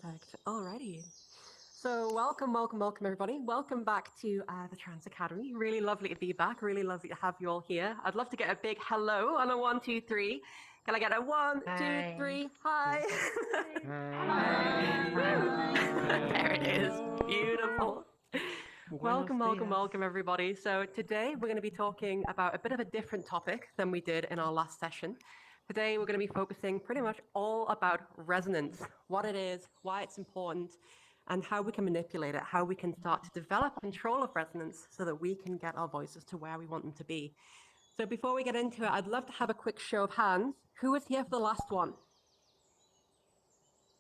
Perfect. Alrighty. So welcome, everybody. Welcome back to the Trans Academy. Really lovely to be back. Really lovely to have you all here. I'd love to get a big hello on a 1, 2, 3. Can I get a 1, 2, 3? Hi. There it is. Beautiful. Welcome, everybody. So today we're going to be talking about a bit of a different topic than we did in our last session. Today we're going to be focusing pretty much all about resonance, what it is, why it's important, and how we can manipulate it, how we can start to develop control of resonance so that we can get our voices to where we want them to be. So before we get into it, I'd love to have a quick show of hands. Who was here for the last one?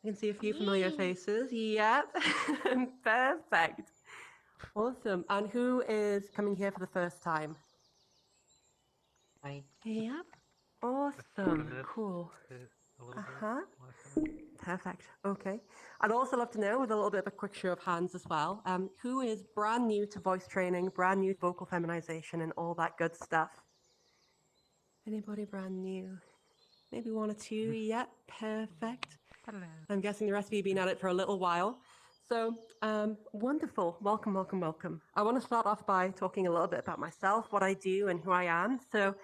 I can see a few familiar faces. Yep. Perfect. Awesome. And who is coming here for the first time? Yep. Awesome. Cool. Perfect. Okay. I'd also love to know, with a little bit of a quick show of hands as well, who is brand new to voice training, brand new to vocal feminization and all that good stuff? Anybody brand new? Maybe 1 or 2? Yep. Perfect. Hello. I'm guessing the rest of you have been at it for a little while. So, wonderful. Welcome. I want to start off by talking a little bit about myself, what I do and who I am. So,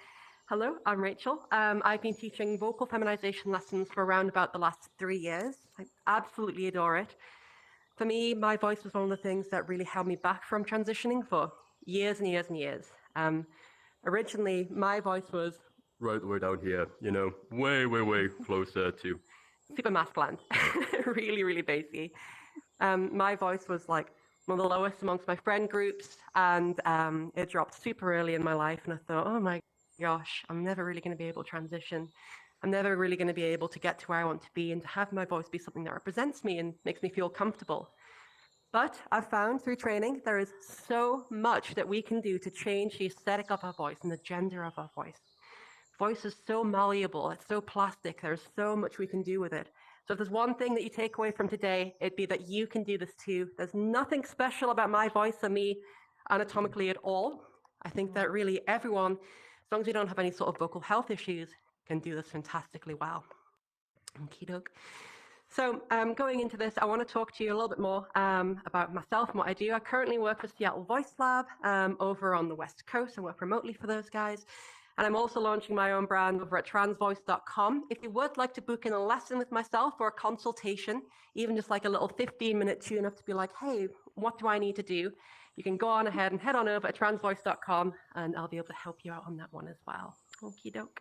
hello, I'm Rachel. I've been teaching vocal feminization lessons for around about the last 3 years. I absolutely adore it. For me, my voice was one of the things that really held me back from transitioning for years and years and years. Originally, my voice was right the way down here, you know, way closer to super masculine, really bassy. My voice was like one of the lowest amongst my friend groups, and it dropped super early in my life, and I thought, oh my gosh, I'm never really going to be able to transition. I'm never really going to be able to get to where I want to be and to have my voice be something that represents me and makes me feel comfortable. But I've found through training, there is so much that we can do to change the aesthetic of our voice and the gender of our voice. Voice is so malleable, it's so plastic, there's so much we can do with it. So if there's one thing that you take away from today, it'd be that you can do this too. There's nothing special about my voice or me anatomically at all. I think that really everyone, as long as you don't have any sort of vocal health issues, can do this fantastically well. Okie doke. So going into this, I want to talk to you a little bit more about myself and what I do. I currently work for Seattle Voice Lab over on the West Coast and work remotely for those guys. And I'm also launching my own brand over at transvoice.com. If you would like to book in a lesson with myself or a consultation, even just like a little 15-minute tune-up to be like, hey, what do I need to do? You can go on ahead and head on over at transvoice.com and I'll be able to help you out on that one as well. Okie doke.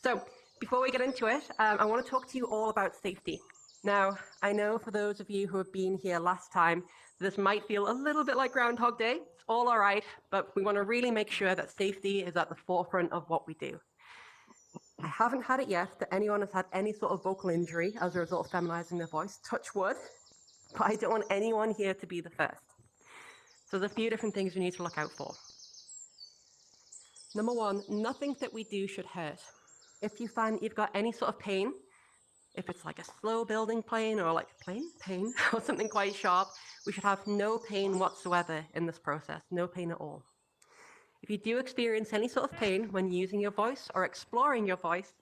So before we get into it, I want to talk to you all about safety. Now, I know for those of you who have been here last time, this might feel a little bit like Groundhog Day. It's all right, but we want to really make sure that safety is at the forefront of what we do. I haven't had it yet that anyone has had any sort of vocal injury as a result of feminizing their voice, touch wood, but I don't want anyone here to be the first. So there's a few different things we need to look out for. Number 1, nothing that we do should hurt. If you find you've got any sort of pain, if it's like a slow building pain or like pain or something quite sharp, we should have no pain whatsoever in this process, no pain at all. If you do experience any sort of pain when using your voice or exploring your voice,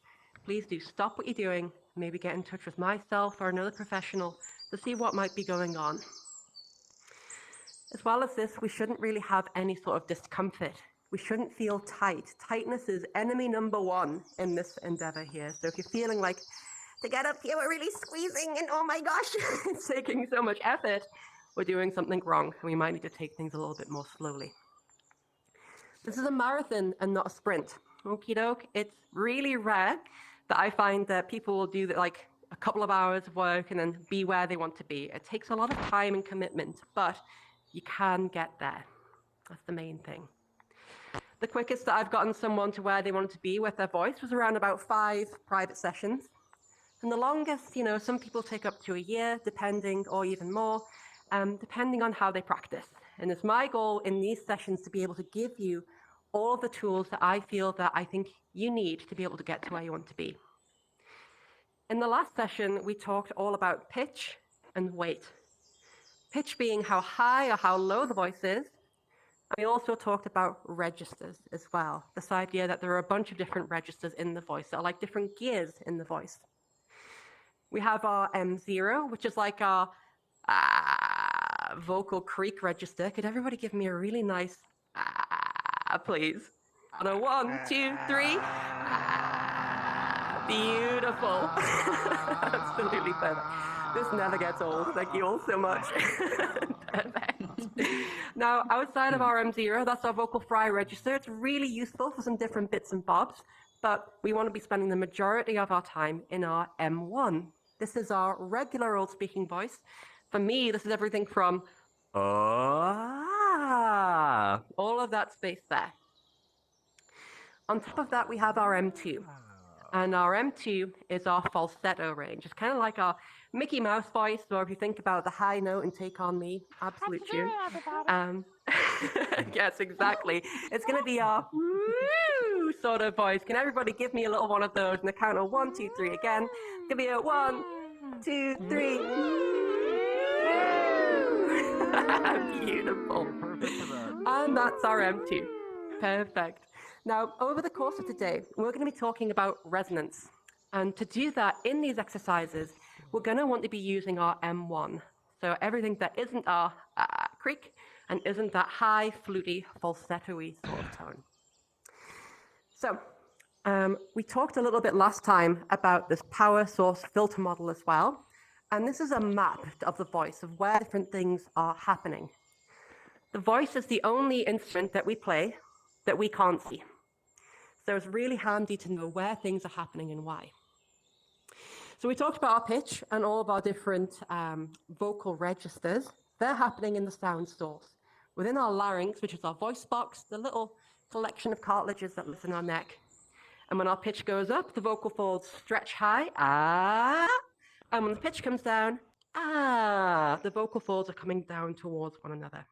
please do stop what you're doing, maybe get in touch with myself or another professional to see what might be going on. As well as this, we shouldn't really have any sort of discomfort. We shouldn't feel tight. Tightness is enemy number 1 in this endeavor here. So if you're feeling like, to get up here, we're really squeezing, and oh my gosh, it's taking so much effort, we're doing something wrong, and we might need to take things a little bit more slowly. This is a marathon and not a sprint. Okie doke. It's really rare that I find that people will do like a couple of hours of work and then be where they want to be. It takes a lot of time and commitment, but you can get there. That's the main thing. The quickest that I've gotten someone to where they wanted to be with their voice was around about 5 private sessions. And the longest, you know, some people take up to a year, depending, or even more, depending on how they practice. And it's my goal in these sessions to be able to give you all of the tools that I feel that I think you need to be able to get to where you want to be. In the last session, we talked all about pitch and weight. Pitch being how high or how low the voice is. And we also talked about registers as well. This idea that there are a bunch of different registers in the voice that are like different gears in the voice. We have our M0, which is like our vocal creak register. Could everybody give me a really nice please? On a 1, 2, 3. Beautiful. Absolutely perfect. This never gets old. Thank you all so much. Perfect. Now, outside of our M0, that's our vocal fry register. It's really useful for some different bits and bobs, but we want to be spending the majority of our time in our M1. This is our regular old speaking voice. For me, this is everything from all of that space there. On top of that, we have our M2. And our M2 is our falsetto range. It's kind of like our Mickey Mouse voice, or if you think about the high note and Take On Me, absolute tune. Yes, exactly. It's going to be our woo sort of voice. Can everybody give me a little one of those? And the count of 1, 2, 3 again. Give me a 1, 2, 3. Beautiful. And that's our M2. Perfect. Now, over the course of today, we're going to be talking about resonance. And to do that in these exercises, we're going to want to be using our M1. So everything that isn't our creak and isn't that high, fluty, falsetto-y sort of tone. So we talked a little bit last time about this power source filter model as well. And this is a map of the voice of where different things are happening. The voice is the only instrument that we play that we can't see. So it's really handy to know where things are happening and why. So we talked about our pitch and all of our different vocal registers. They're happening in the sound source. Within our larynx, which is our voice box, the little collection of cartilages that lives in our neck. And when our pitch goes up, the vocal folds stretch high, and when the pitch comes down, the vocal folds are coming down towards one another.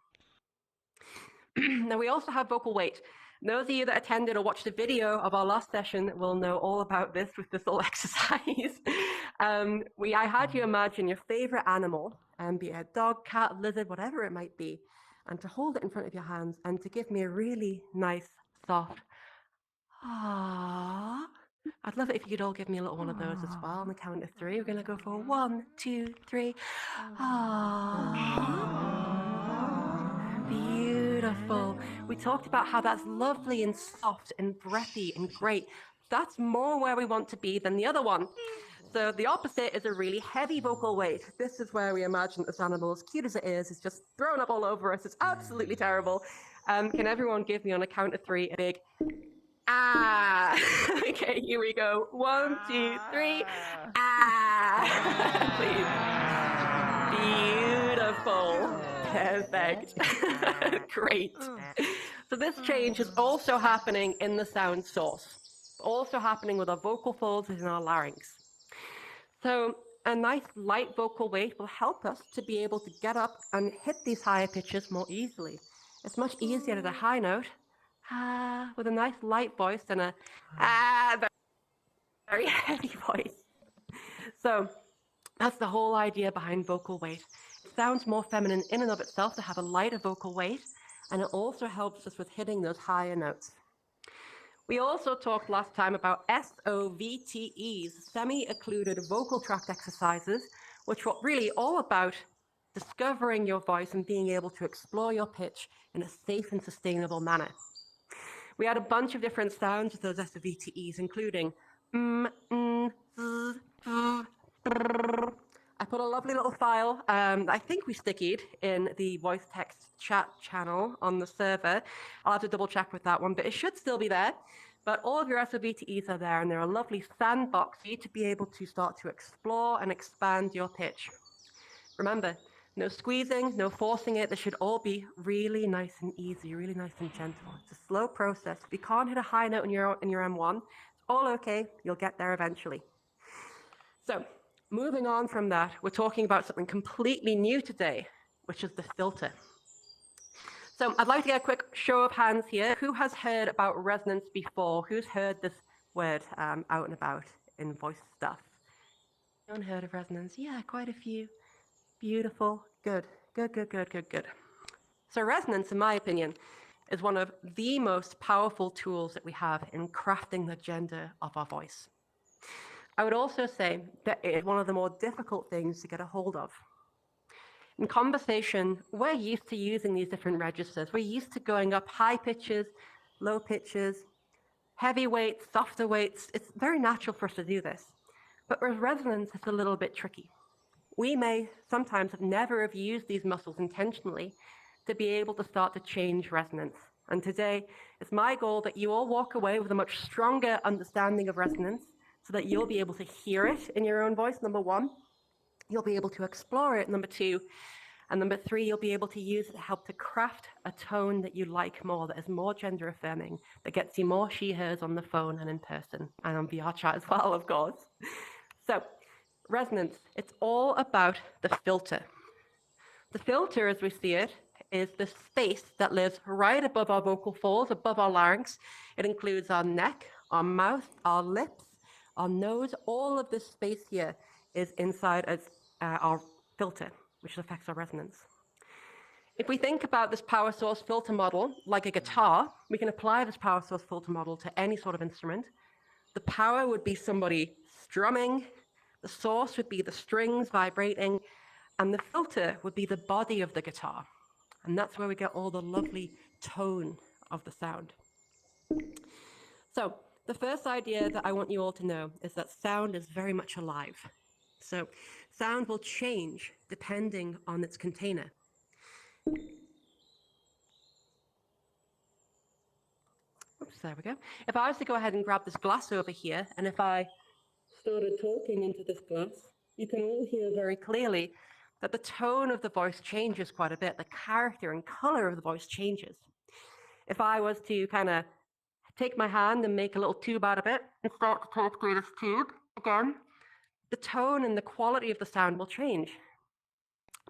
Now we also have vocal weight. Those of you that attended or watched the video of our last session will know all about this with this little exercise. I had you imagine your favorite animal, be it a dog, cat, lizard, whatever it might be, and to hold it in front of your hands and to give me a really nice, soft, ah. I'd love it if you could all give me a little one of those as well. On the count of 3, we're going to go for 1, 2, 3. Beautiful. We talked about how that's lovely and soft and breathy and great. That's more where we want to be than the other one. So the opposite is a really heavy vocal weight. This is where we imagine this animal, as cute as it is just thrown up all over us. It's absolutely terrible. Can everyone give me on a count of 3 a big Okay, here we go. 1, 2, 3. Please. Beautiful. Perfect. Great. So this change is also happening in the sound source, also happening with our vocal folds in our larynx. So a nice light vocal weight will help us to be able to get up and hit these higher pitches more easily. It's much easier at a high note with a nice light voice than a very heavy voice. So that's the whole idea behind vocal weight. It sounds more feminine in and of itself to have a lighter vocal weight, and it also helps us with hitting those higher notes. We also talked last time about SOVTEs, semi-occluded vocal tract exercises, which were really all about discovering your voice and being able to explore your pitch in a safe and sustainable manner. We had a bunch of different sounds with those SOVTEs, including I put a lovely little file, I think we stickied in the voice text chat channel on the server. I'll have to double check with that one, but it should still be there. But all of your SOVTEs are there, and they're a lovely sandbox for you to be able to start to explore and expand your pitch. Remember, no squeezing, no forcing it. This should all be really nice and easy, really nice and gentle. It's a slow process. If you can't hit a high note in your M1, it's all okay. You'll get there eventually. So moving on from that, we're talking about something completely new today, which is the filter. So I'd like to get a quick show of hands here. Who has heard about resonance before? Who's heard this word out and about in voice stuff? Anyone heard of resonance? Yeah, quite a few. Beautiful. Good. Good. So resonance, in my opinion, is one of the most powerful tools that we have in crafting the gender of our voice. I would also say that it is one of the more difficult things to get a hold of. In conversation, we're used to using these different registers. We're used to going up high pitches, low pitches, heavy weights, softer weights. It's very natural for us to do this. But with resonance, it's a little bit tricky. We may sometimes never have used these muscles intentionally to be able to start to change resonance. And today, it's my goal that you all walk away with a much stronger understanding of resonance so that you'll be able to hear it in your own voice, number one. You'll be able to explore it, number two. And number three, you'll be able to use it to help to craft a tone that you like more, that is more gender affirming, that gets you more she, hers on the phone and in person, and on VR chat as well, of course. So, resonance, it's all about the filter. The filter, as we see it, is the space that lives right above our vocal folds, above our larynx. It includes our neck, our mouth, our lips, our nose. All of this space here is inside our filter, which affects our resonance. If we think about this power source filter model like a guitar, we can apply this power source filter model to any sort of instrument. The power would be somebody strumming, the source would be the strings vibrating, and the filter would be the body of the guitar. And that's where we get all the lovely tone of the sound. So the first idea that I want you all to know is that sound is very much alive. So sound will change depending on its container. Oops, there we go. If I was to go ahead and grab this glass over here, and if I started talking into this glass, you can all hear very clearly that the tone of the voice changes quite a bit. The character and color of the voice changes. If I was to kind of take my hand and make a little tube out of it and start to talk through this tube again, the tone and the quality of the sound will change.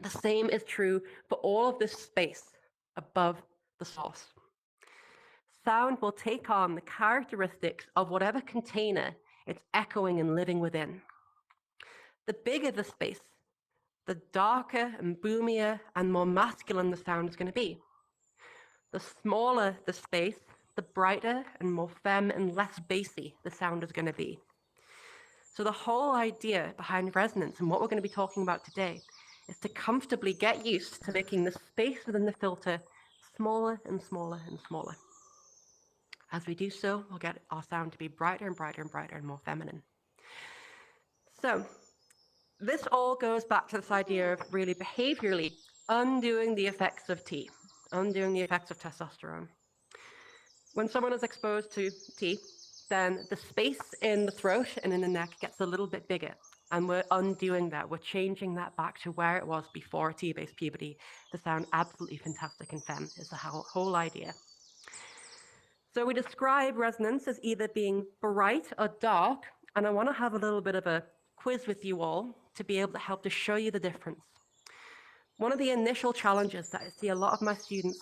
The same is true for all of this space above the source. Sound will take on the characteristics of whatever container it's echoing and living within. The bigger the space, the darker and boomier and more masculine the sound is going to be. The smaller the space, the brighter and more femme and less bassy the sound is going to be. So the whole idea behind resonance and what we're going to be talking about today is to comfortably get used to making the space within the filter smaller and smaller and smaller. As we do so, we'll get our sound to be brighter and brighter and brighter and more feminine. So this all goes back to this idea of really behaviorally undoing the effects of T, undoing the effects of testosterone. When someone is exposed to T, then the space in the throat and in the neck gets a little bit bigger. And we're undoing that. We're changing that back to where it was before T-based puberty to sound absolutely fantastic and femme is the whole idea. So we describe resonance as either being bright or dark, and I want to have a little bit of a quiz with you all to be able to help to show you the difference. One of the initial challenges that I see a lot of my students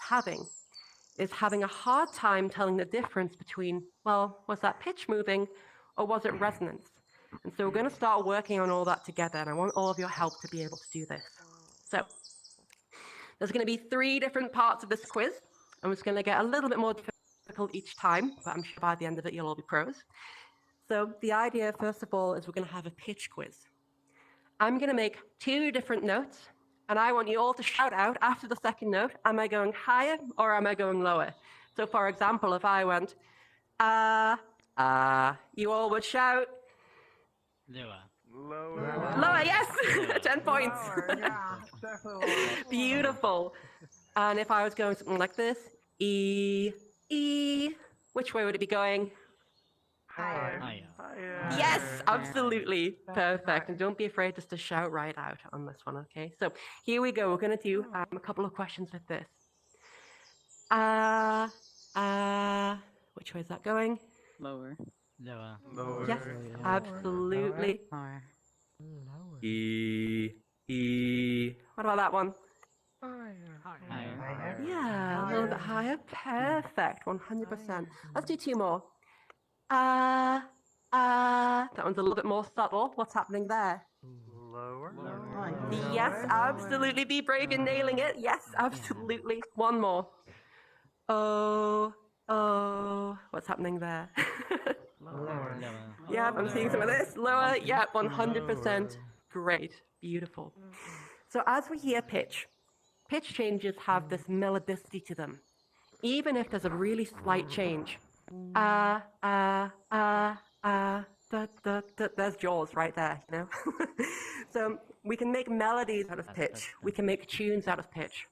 is having a hard time telling the difference between, well, was that pitch moving or was it resonance? And so we're going to start working on all that together, and I want all of your help to be able to do this. So there's going to be 3 different parts of this quiz, and it's going to get a little bit more difficult each time, but I'm sure by the end of it you'll all be pros. So the idea, first of all, is we're going to have a pitch quiz. I'm going to make 2 different notes, and I want you all to shout out after the second note, am I going higher or am I going lower? So for example, if I went, you all would shout, Lower. lower, yes, 10 points. Lower, yeah, definitely. Beautiful. And if I was going something like this, E, which way would it be going? Higher. Higher. Yes, Higher. absolutely. That's Perfect. right. And don't be afraid just to shout right out on this one, okay? So here we go. We're going to do a couple of questions with this. Which way is that going? Lower. Lower. Yes, absolutely. Lower. E. What about that one? Higher. Yeah, a little bit higher. Perfect. 100%. Let's do 2 more. That one's a little bit more subtle. What's happening there? Lower. Yes, absolutely. Be brave in nailing it. Yes, absolutely. 1 more. Oh. What's happening there? Lower. Yep, I'm seeing some of this. Lower, yep, 100%. Great, beautiful. So as we hear pitch changes have this melodicity to them, even if there's a really slight change. Da, da, da. There's Jaws right there, you know? So we can make melodies out of pitch. We can make tunes out of pitch.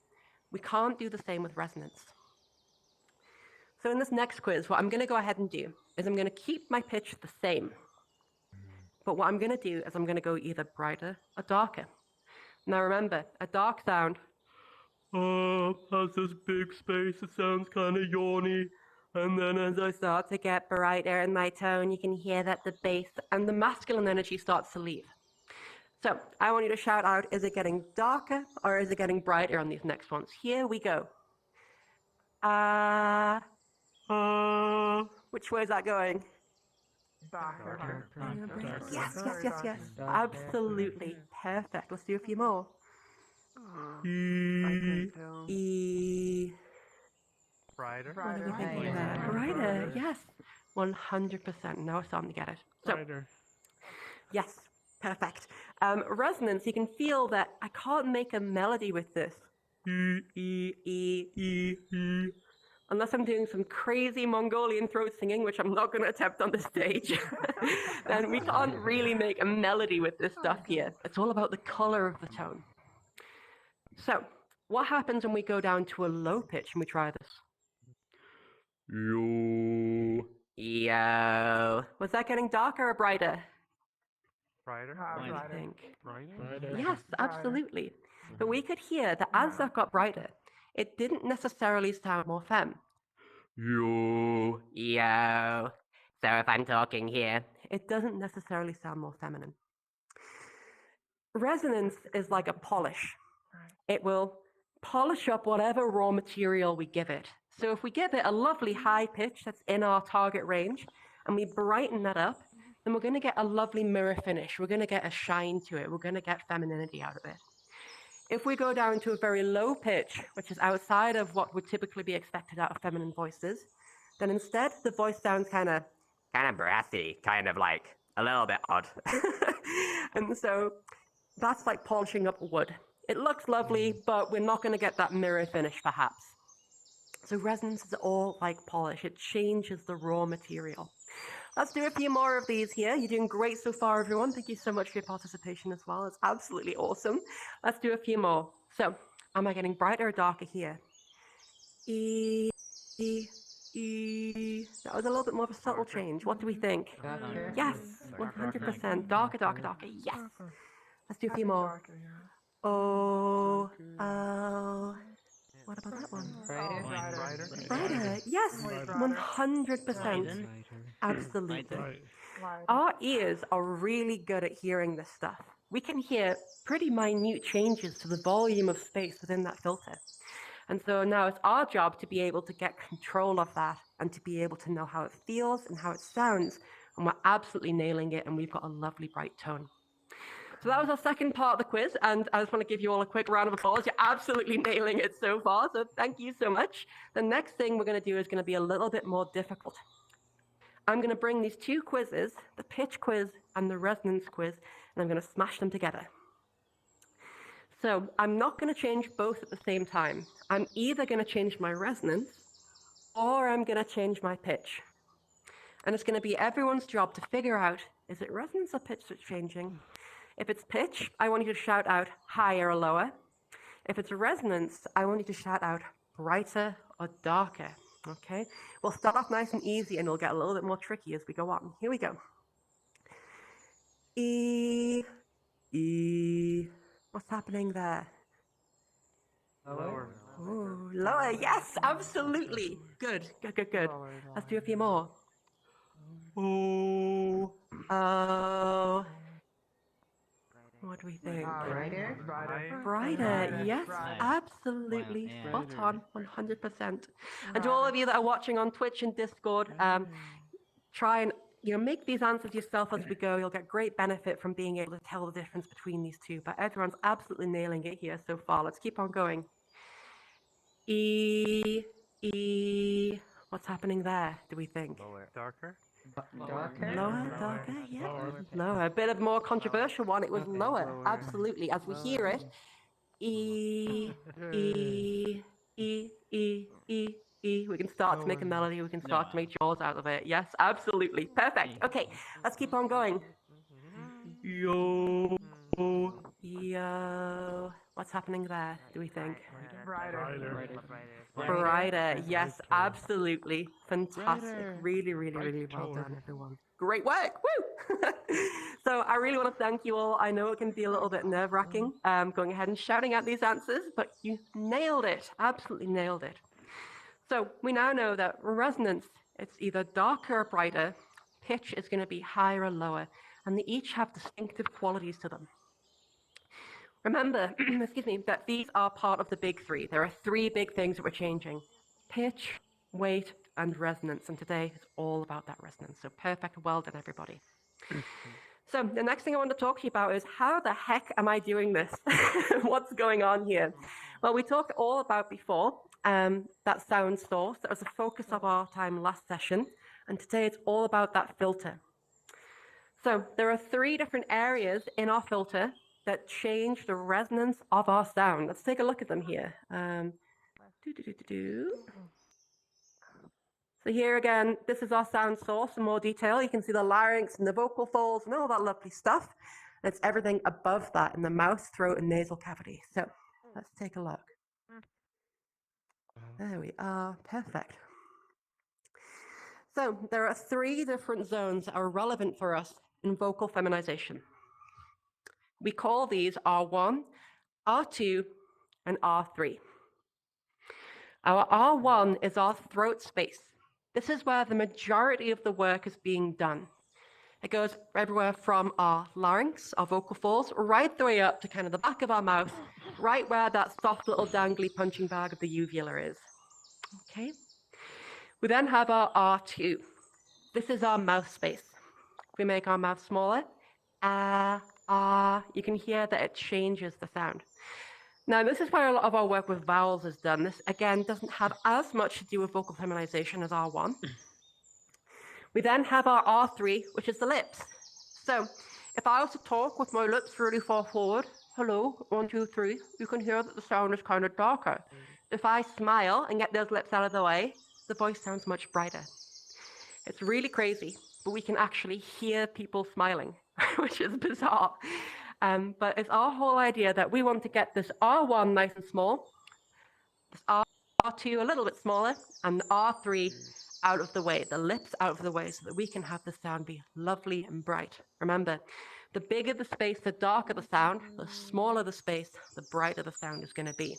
We can't do the same with resonance. So in this next quiz, what I'm going to go ahead and do is I'm going to keep my pitch the same. But what I'm going to do is I'm going to go either brighter or darker. Now remember, a dark sound has this big space, it sounds kind of yawny. And then as I start to get brighter in my tone, you can hear that the bass and the masculine energy starts to leave. So I want you to shout out, is it getting darker or is it getting brighter on these next ones? Here we go. Which way is that going? Darker. Yes, yes, yes, yes. Absolutely. Perfect. Let's do a few more. E. Brighter. What are we thinking there? Brighter, yes. 100%. Now we're starting to get it. So, Brighter. yes, perfect. Resonance, you can feel that I can't make a melody with this. Unless I'm doing some crazy Mongolian throat singing, which I'm not going to attempt on the stage, then we can't really make a melody with this stuff here. It's all about the color of the tone. So, what happens when we go down to a low pitch and we try this? Yo. Was that getting darker or brighter? Brighter. What do you think? Brighter. Yes, absolutely. But we could hear that as that got brighter, it didn't necessarily sound more femme. Yo. So if I'm talking here, it doesn't necessarily sound more feminine. Resonance is like a polish. It will polish up whatever raw material we give it. So if we give it a lovely high pitch that's in our target range, and we brighten that up, then we're going to get a lovely mirror finish. We're going to get a shine to it. We're going to get femininity out of it. If we go down to a very low pitch, which is outside of what would typically be expected out of feminine voices, then instead the voice sounds kind of brassy, kind of like a little bit odd. And so that's like polishing up wood. It looks lovely, but we're not going to get that mirror finish perhaps. So resonance is all like polish. It changes the raw material. Let's do a few more of these here. You're doing great so far, everyone. Thank you so much for your participation as well. It's absolutely awesome. Let's do a few more. So, am I getting brighter or darker here? E. That was a little bit more of a subtle change. What do we think? Darker. Yes, 100%. Darker, darker, darker. Yes. Let's do a few more. Oh. What about that one? Brighter. Brighter. Yes, 100%. Absolutely. Our ears are really good at hearing this stuff. We can hear pretty minute changes to the volume of space within that filter. And so now it's our job to be able to get control of that and to be able to know how it feels and how it sounds. And we're absolutely nailing it, and we've got a lovely bright tone. So that was our second part of the quiz, and I just want to give you all a quick round of applause. You're absolutely nailing it so far, so thank you so much. The next thing we're going to do is going to be a little bit more difficult. I'm going to bring these two quizzes, the pitch quiz and the resonance quiz, and I'm going to smash them together. So I'm not going to change both at the same time. I'm either going to change my resonance or I'm going to change my pitch. And it's going to be everyone's job to figure out, is it resonance or pitch that's changing? If it's pitch, I want you to shout out higher or lower. If it's resonance, I want you to shout out brighter or darker. Okay? We'll start off nice and easy, and it'll get a little bit more tricky as we go on. Here we go. E. What's happening there? Lower. Ooh, lower. Yes, absolutely. Good. Let's do a few more. Oh. What do we think? Brighter. Yes, absolutely. Spot on, 100%. And to all of you that are watching on Twitch and Discord, try and make these answers yourself as we go. You'll get great benefit from being able to tell the difference between these two. But everyone's absolutely nailing it here so far. Let's keep on going. E. What's happening there, do we think? Lower. Darker. Darker? Lower, darker, yeah. Lower. Lower. A bit of more controversial one. It was Okay. lower. Lower. Absolutely. As we hear it, E, E, E, E, E, E. We can start to make a melody. We can start to make jaws out of it. Yes, absolutely. Perfect. Okay, let's keep on going. Yo, yo. What's happening there, do we think? Brighter. Brighter. Yes, absolutely. Fantastic. Brighter. Really, really, really well Brighter. done, everyone. Great work. Woo! So I really want to thank you all. I know it can be a little bit nerve-wracking going ahead and shouting out these answers, but you nailed it. Absolutely nailed it. So we now know that resonance, it's either darker or brighter, pitch is going to be higher or lower, and they each have distinctive qualities to them. Remember, excuse me, that these are part of the big three. There are three big things that we're changing: pitch, weight, and resonance. And today is all about that resonance. So perfect. Well done, everybody. So the next thing I want to talk to you about is how the heck am I doing this? What's going on here? Well, we talked all about before that sound source. That was the focus of our time last session. And today it's all about that filter. So there are three different areas in our filter that change the resonance of our sound. Let's take a look at them here. So here again, this is our sound source in more detail. You can see the larynx and the vocal folds and all that lovely stuff. It's everything above that in the mouth, throat, and nasal cavity. So let's take a look. There we are. Perfect. So there are three different zones that are relevant for us in vocal feminization. We call these R1, R2, and R3. Our R1 is our throat space. This is where the majority of the work is being done. It goes everywhere from our larynx, our vocal folds, right the way up to kind of the back of our mouth, right where that soft little dangly punching bag of the uvula is. Okay. We then have our R2. This is our mouth space. If we make our mouth smaller, you can hear that it changes the sound. Now, this is where a lot of our work with vowels is done. This, again, doesn't have as much to do with vocal feminization as R1. We then have our R3, which is the lips. So if I was to talk with my lips really far forward, hello, 1, 2, 3, you can hear that the sound is kind of darker. If I smile and get those lips out of the way, the voice sounds much brighter. It's really crazy, but we can actually hear people smiling, which is bizarre. But it's our whole idea that we want to get this R1 nice and small, this R2 a little bit smaller, and R3 out of the way, the lips out of the way, so that we can have the sound be lovely and bright. Remember, the bigger the space, the darker the sound, the smaller the space, the brighter the sound is going to be.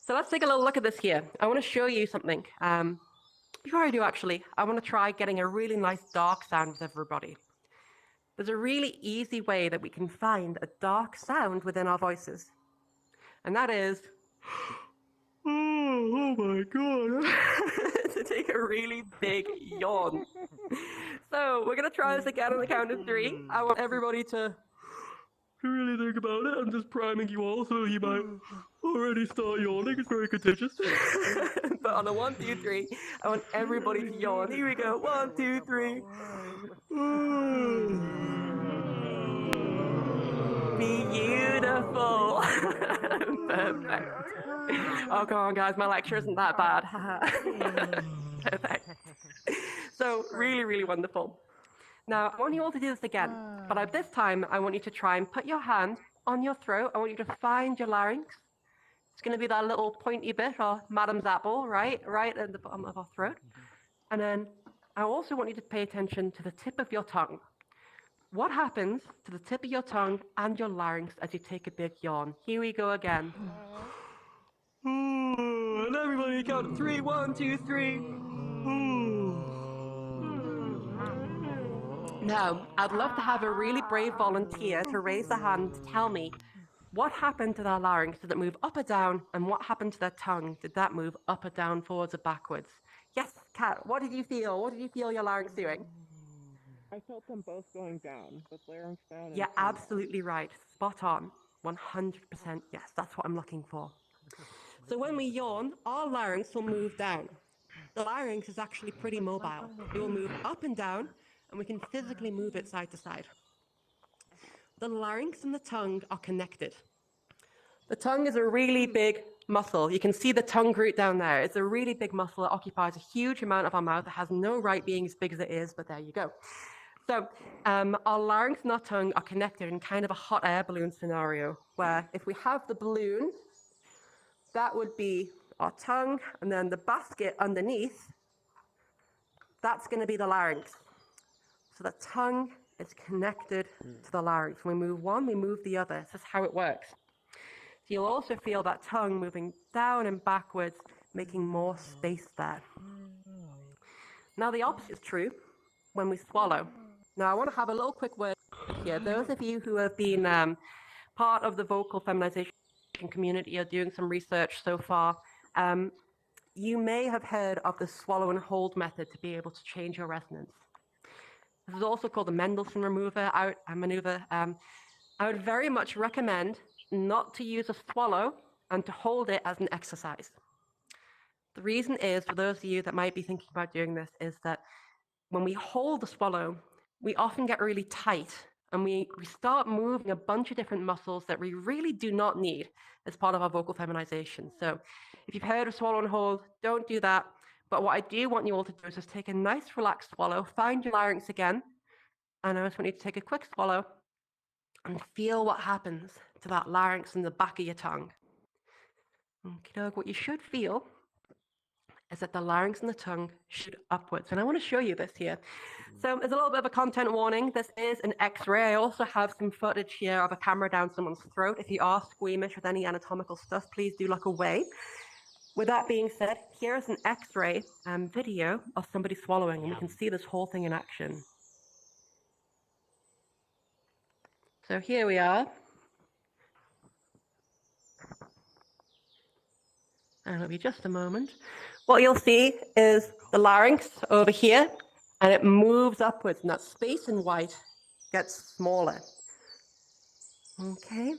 So let's take a little look at this here. I want to show you something. Before I do, actually, I want to try getting a really nice dark sound with everybody. There's a really easy way that we can find a dark sound within our voices. And that is, oh my God, to take a really big yawn. So we're going to try this again on the count of 3. I want everybody to really think about it. I'm just priming you all so you might already start yawning. It's very contagious. But on a 1, 2, 3, I want everybody to yawn. Here we go. 1, 2, 3. Beautiful. Perfect. Oh, come on, guys. My lecture isn't that bad. Perfect. So really, really wonderful. Now, I want you all to do this again. But at this time, I want you to try and put your hand on your throat. I want you to find your larynx. It's going to be that little pointy bit, or Madam's apple, right at the bottom of our throat. And then I also want you to pay attention to the tip of your tongue. What happens to the tip of your tongue and your larynx as you take a big yawn? Here we go again. And everybody count 3, 1, 2, 3. Now, I'd love to have a really brave volunteer to raise a hand to tell me what happened to their larynx. Did it move up or down? And what happened to their tongue? Did that move up or down, forwards or backwards? Yes, Kat, what did you feel? What did you feel your larynx doing? I felt them both going down, the larynx down. Yeah, absolutely right. Spot on. 100% yes, that's what I'm looking for. So when we yawn, our larynx will move down. the larynx is actually pretty mobile. It will move up and down, and we can physically move it side to side. The larynx and the tongue are connected. The tongue is a really big muscle. You can see the tongue root down there. It's a really big muscle that occupies a huge amount of our mouth. It has no right being as big as it is, but there you go. So our larynx and our tongue are connected in kind of a hot air balloon scenario, where if we have the balloon, that would be our tongue, and then the basket underneath, that's going to be the larynx. So the tongue is connected to the larynx. When we move one, we move the other. This is how it works. So you'll also feel that tongue moving down and backwards, making more space there. Now the opposite is true when we swallow. Now I want to have a little quick word here. Those of you who have been part of the vocal feminization community or doing some research so far, you may have heard of the swallow and hold method to be able to change your resonance. This is also called the Mendelssohn maneuver. I would very much recommend not to use a swallow and to hold it as an exercise. The reason is, for those of you that might be thinking about doing this, is that when we hold the swallow, we often get really tight and we start moving a bunch of different muscles that we really do not need as part of our vocal feminization. So if you've heard of swallow and hold, don't do that. But what I do want you all to do is just take a nice relaxed swallow, find your larynx again, and I just want you to take a quick swallow and feel what happens to that larynx in the back of your tongue. Okay, what you should feel is that the larynx and the tongue shoot upwards. And I want to show you this here. So there's a little bit of a content warning. This is an X-ray. I also have some footage here of a camera down someone's throat. If you are squeamish with any anatomical stuff, please do look away. With that being said, here is an X-ray video of somebody swallowing, and we can see this whole thing in action. So here we are. And it'll be just a moment. What you'll see is the larynx over here, and it moves upwards, and that space in white gets smaller. Okay,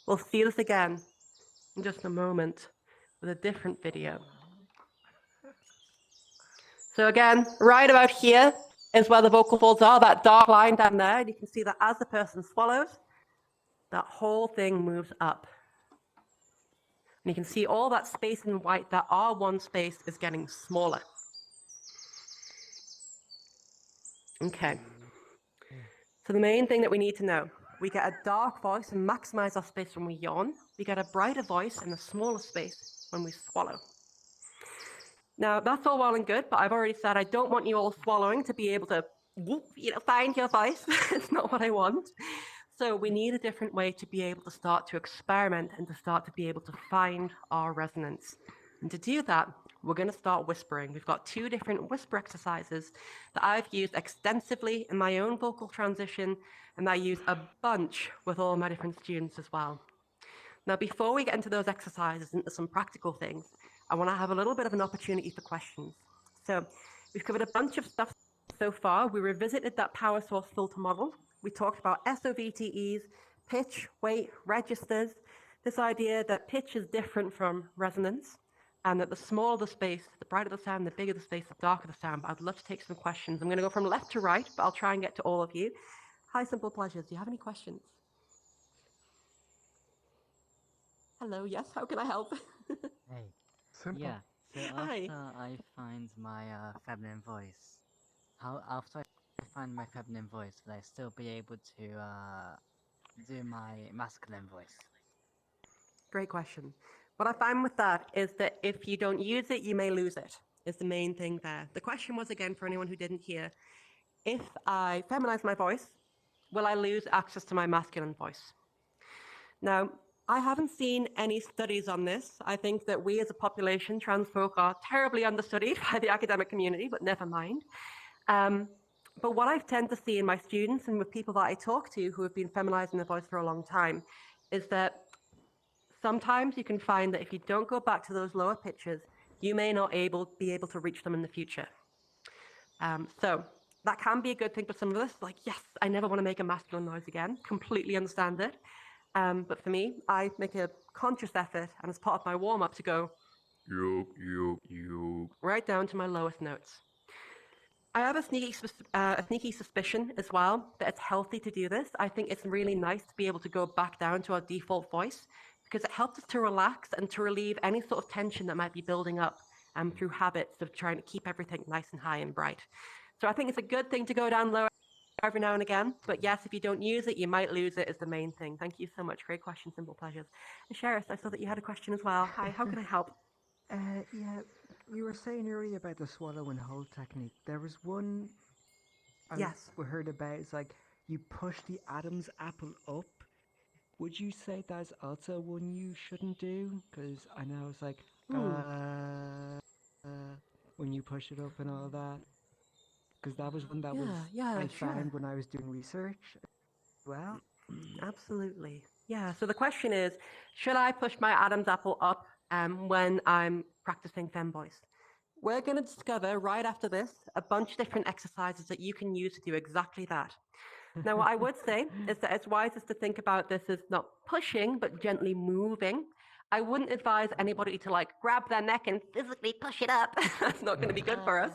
we'll see this again in just a moment with a different video. So again, right about here is where the vocal folds are, that dark line down there, and you can see that as the person swallows, that whole thing moves up. And you can see all that space in white, that R1 space is getting smaller. Okay. So the main thing that we need to know, we get a dark voice and maximize our space when we yawn. We get a brighter voice in a smaller space when we swallow. Now, that's all well and good, but I've already said I don't want you all swallowing to be able to, find your voice. It's not what I want. So we need a different way to be able to start to experiment and to start to be able to find our resonance. And to do that, we're going to start whispering. We've got 2 different whisper exercises that I've used extensively in my own vocal transition, and I use a bunch with all my different students as well. Now, before we get into those exercises, into some practical things, I want to have a little bit of an opportunity for questions. So we've covered a bunch of stuff so far. We revisited that power source filter model. We talked about SOVTEs, pitch, weight, registers, this idea that pitch is different from resonance, and that the smaller the space, the brighter the sound, the bigger the space, the darker the sound. But I'd love to take some questions. I'm going to go from left to right, but I'll try and get to all of you. Hi, Simple Pleasures. Do you have any questions? Hello, yes, how can I help? Hey. Simple. Yeah, so Hi. after I find my feminine voice, after I find my feminine voice, will I still be able to do my masculine voice? Great question. What I find with that is that if you don't use it, you may lose it, is the main thing there. The question was, again, for anyone who didn't hear, if I feminize my voice, will I lose access to my masculine voice? Now, I haven't seen any studies on this. I think that we as a population, trans folk, are terribly understudied by the academic community, but never mind. But what I tend to see in my students and with people that I talk to who have been feminizing their voice for a long time is that sometimes you can find that if you don't go back to those lower pitches, you may not be able to reach them in the future. So that can be a good thing for some of us. Like, yes, I never want to make a masculine noise again. Completely understand it. But for me, I make a conscious effort, and as part of my warm-up, to go, right down to my lowest notes. I have a sneaky suspicion as well that it's healthy to do this. I think it's really nice to be able to go back down to our default voice because it helps us to relax and to relieve any sort of tension that might be building up through habits of trying to keep everything nice and high and bright. So I think it's a good thing to go down low every now and again. But yes, if you don't use it, you might lose it, is the main thing. Thank you so much. Great question, simple pleasures. And Sheriff, I saw that you had a question as well. Hi, how can I help? Yeah, you were saying earlier about the swallow and hold technique. There was one Yes. we heard about. It's like you push the Adam's apple up. Would you say that's also one you shouldn't do? Because I know it's like Hmm. when you push it up and all that. Because that was one that Yeah, was yeah, I sure. found when I was doing research. Well, Absolutely. Yeah. So the question is, should I push my Adam's apple up when I'm practicing femboice? We're going to discover right after this a bunch of different exercises that you can use to do exactly that. Now, what I would say is that it's wisest to think about this as not pushing, but gently moving. I wouldn't advise anybody to like grab their neck and physically push it up. That's not going to be good for us.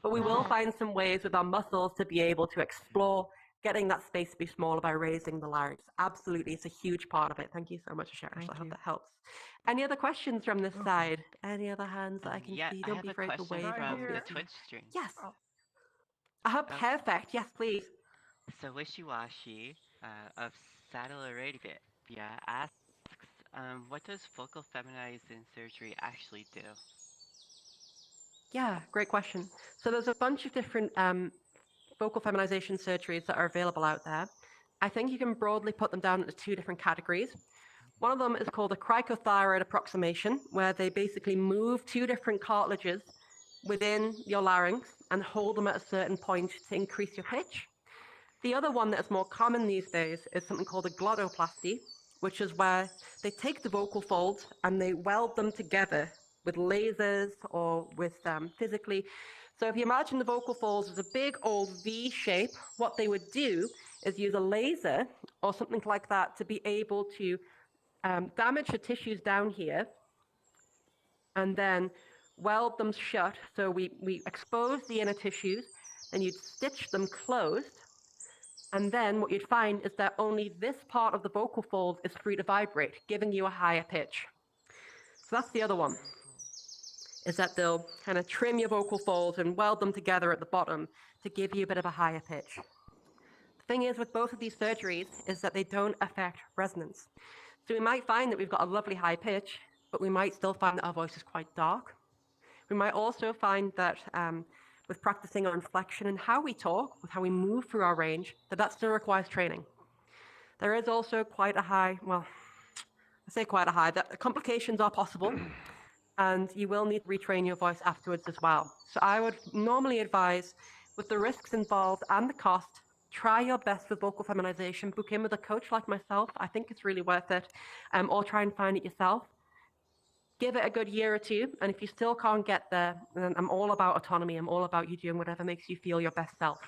But we will find some ways with our muscles to be able to explore getting that space to be smaller by raising the larynx. Absolutely, it's a huge part of it. Thank you so much, Sherish. I thank hope you. that helps. Any other questions from this Okay. side? Any other hands that I can Yeah, see? I Don't have be a afraid to question wave. Right from Hopefully, the here. it's Twitch me. stream. Yes. Oh, Um, Perfect. Yes, please. so Wishy-Washy of Saddle Arabia asks, what does focal feminizing surgery actually do? Yeah, great question. So there's a bunch of different vocal feminization surgeries that are available out there. I think you can broadly put them down into two different categories. One of them is called a cricothyroid approximation, where they basically move two different cartilages within your larynx and hold them at a certain point to increase your pitch. The other one that is more common these days is something called a glottoplasty, which is where they take the vocal folds and they weld them together with lasers or with physically. So if you imagine the vocal folds as a big old V shape, what they would do is use a laser or something like that to be able to damage the tissues down here and then weld them shut. So we expose the inner tissues, then you'd stitch them closed, and then what you'd find is that only this part of the vocal fold is free to vibrate, giving you a higher pitch. So that's the other one, is that they'll kind of trim your vocal folds and weld them together at the bottom to give you a bit of a higher pitch. The thing is with both of these surgeries is that they don't affect resonance. So we might find that we've got a lovely high pitch, but we might still find that our voice is quite dark. We might also find that with practicing our inflection and how we talk, with how we move through our range, that still requires training. There is also quite a high, well, I say quite a high, that complications are possible and you will need to retrain your voice afterwards as well. So I would normally advise, with the risks involved and the cost, try your best with vocal feminization. Book in with a coach like myself. I think it's really worth it. Or try and find it yourself. Give it a good year or two. And if you still can't get there, then I'm all about autonomy. I'm all about you doing whatever makes you feel your best self.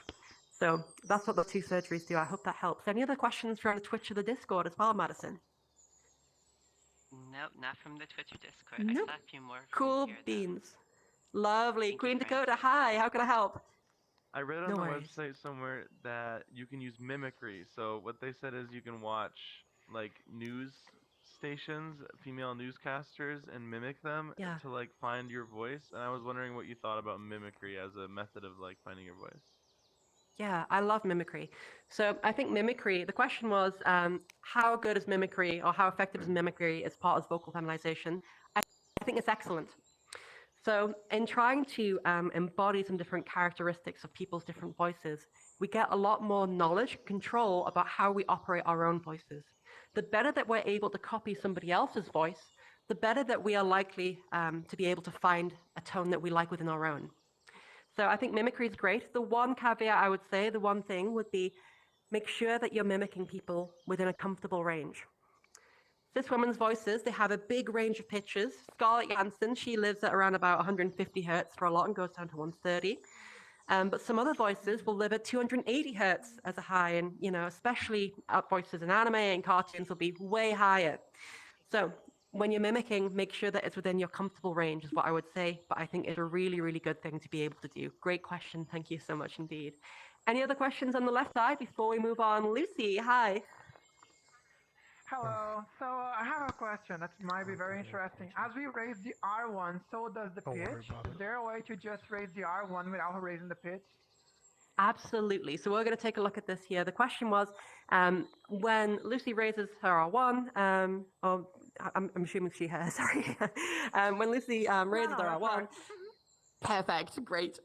So that's what the two surgeries do. I hope that helps. Any other questions from the Twitch or the Discord as well, Madison? Nope, not from the Twitch or Discord. I Nope. saw a few more from Cool here though. beans. Lovely. Thank you Queen for Dakota, answering. hi. How can I help? I read on No the worries. website somewhere that you can use mimicry. So what they said is you can watch like news stations, female newscasters, and mimic them Yeah. to like find your voice. And I was wondering what you thought about mimicry as a method of like finding your voice. Yeah, I love mimicry. So I think mimicry, the question was how good is mimicry or how effective is mimicry as part of vocal feminization? I think it's excellent. So, in trying to embody some different characteristics of people's different voices, we get a lot more knowledge, control about how we operate our own voices. The better that we're able to copy somebody else's voice, the better that we are likely to be able to find a tone that we like within our own. So, I think mimicry is great. The one caveat I would say, the one thing would be make sure that you're mimicking people within a comfortable range. Cis women's voices, they have a big range of pitches. Scarlett Jansen, she lives at around about 150 hertz for a lot and goes down to 130. But some other voices will live at 280 hertz as a high, and especially voices in anime and cartoons will be way higher. So when you're mimicking, make sure that it's within your comfortable range, is what I would say. But I think it's a really, really good thing to be able to do. Great question. Thank you so much indeed. Any other questions on the left side before we move on? Lucy, hi. Hello. So I have a question that might be very interesting. As we raise the R1, so does the pitch. Is there a way to just raise the R1 without raising the pitch? Absolutely. So we're going to take a look at this here. The question was, when Lucy raises her R1, I'm assuming she has, sorry. When Lucy raises her that's R1, right. perfect, great.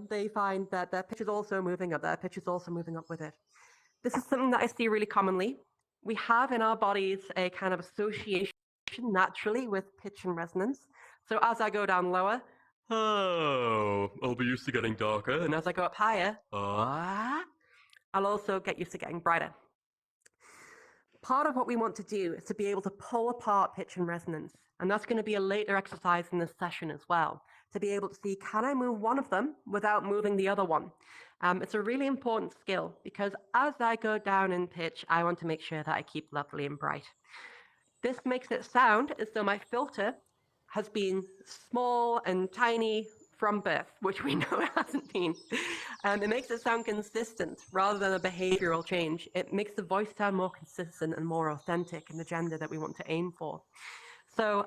They find that their pitch is also moving up. Their pitch is also moving up with it. This is something that I see really commonly. We have in our bodies a kind of association naturally with pitch and resonance. So as I go down lower, oh, I'll be used to getting darker. And as I go up higher, I'll also get used to getting brighter. Part of what we want to do is to be able to pull apart pitch and resonance. And that's going to be a later exercise in this session as well, to be able to see, can I move one of them without moving the other one? It's a really important skill because as I go down in pitch, I want to make sure that I keep lovely and bright. This makes it sound as though my filter has been small and tiny from birth, which we know it hasn't been. It makes it sound consistent rather than a behavioral change. It makes the voice sound more consistent and more authentic in the gender that we want to aim for. So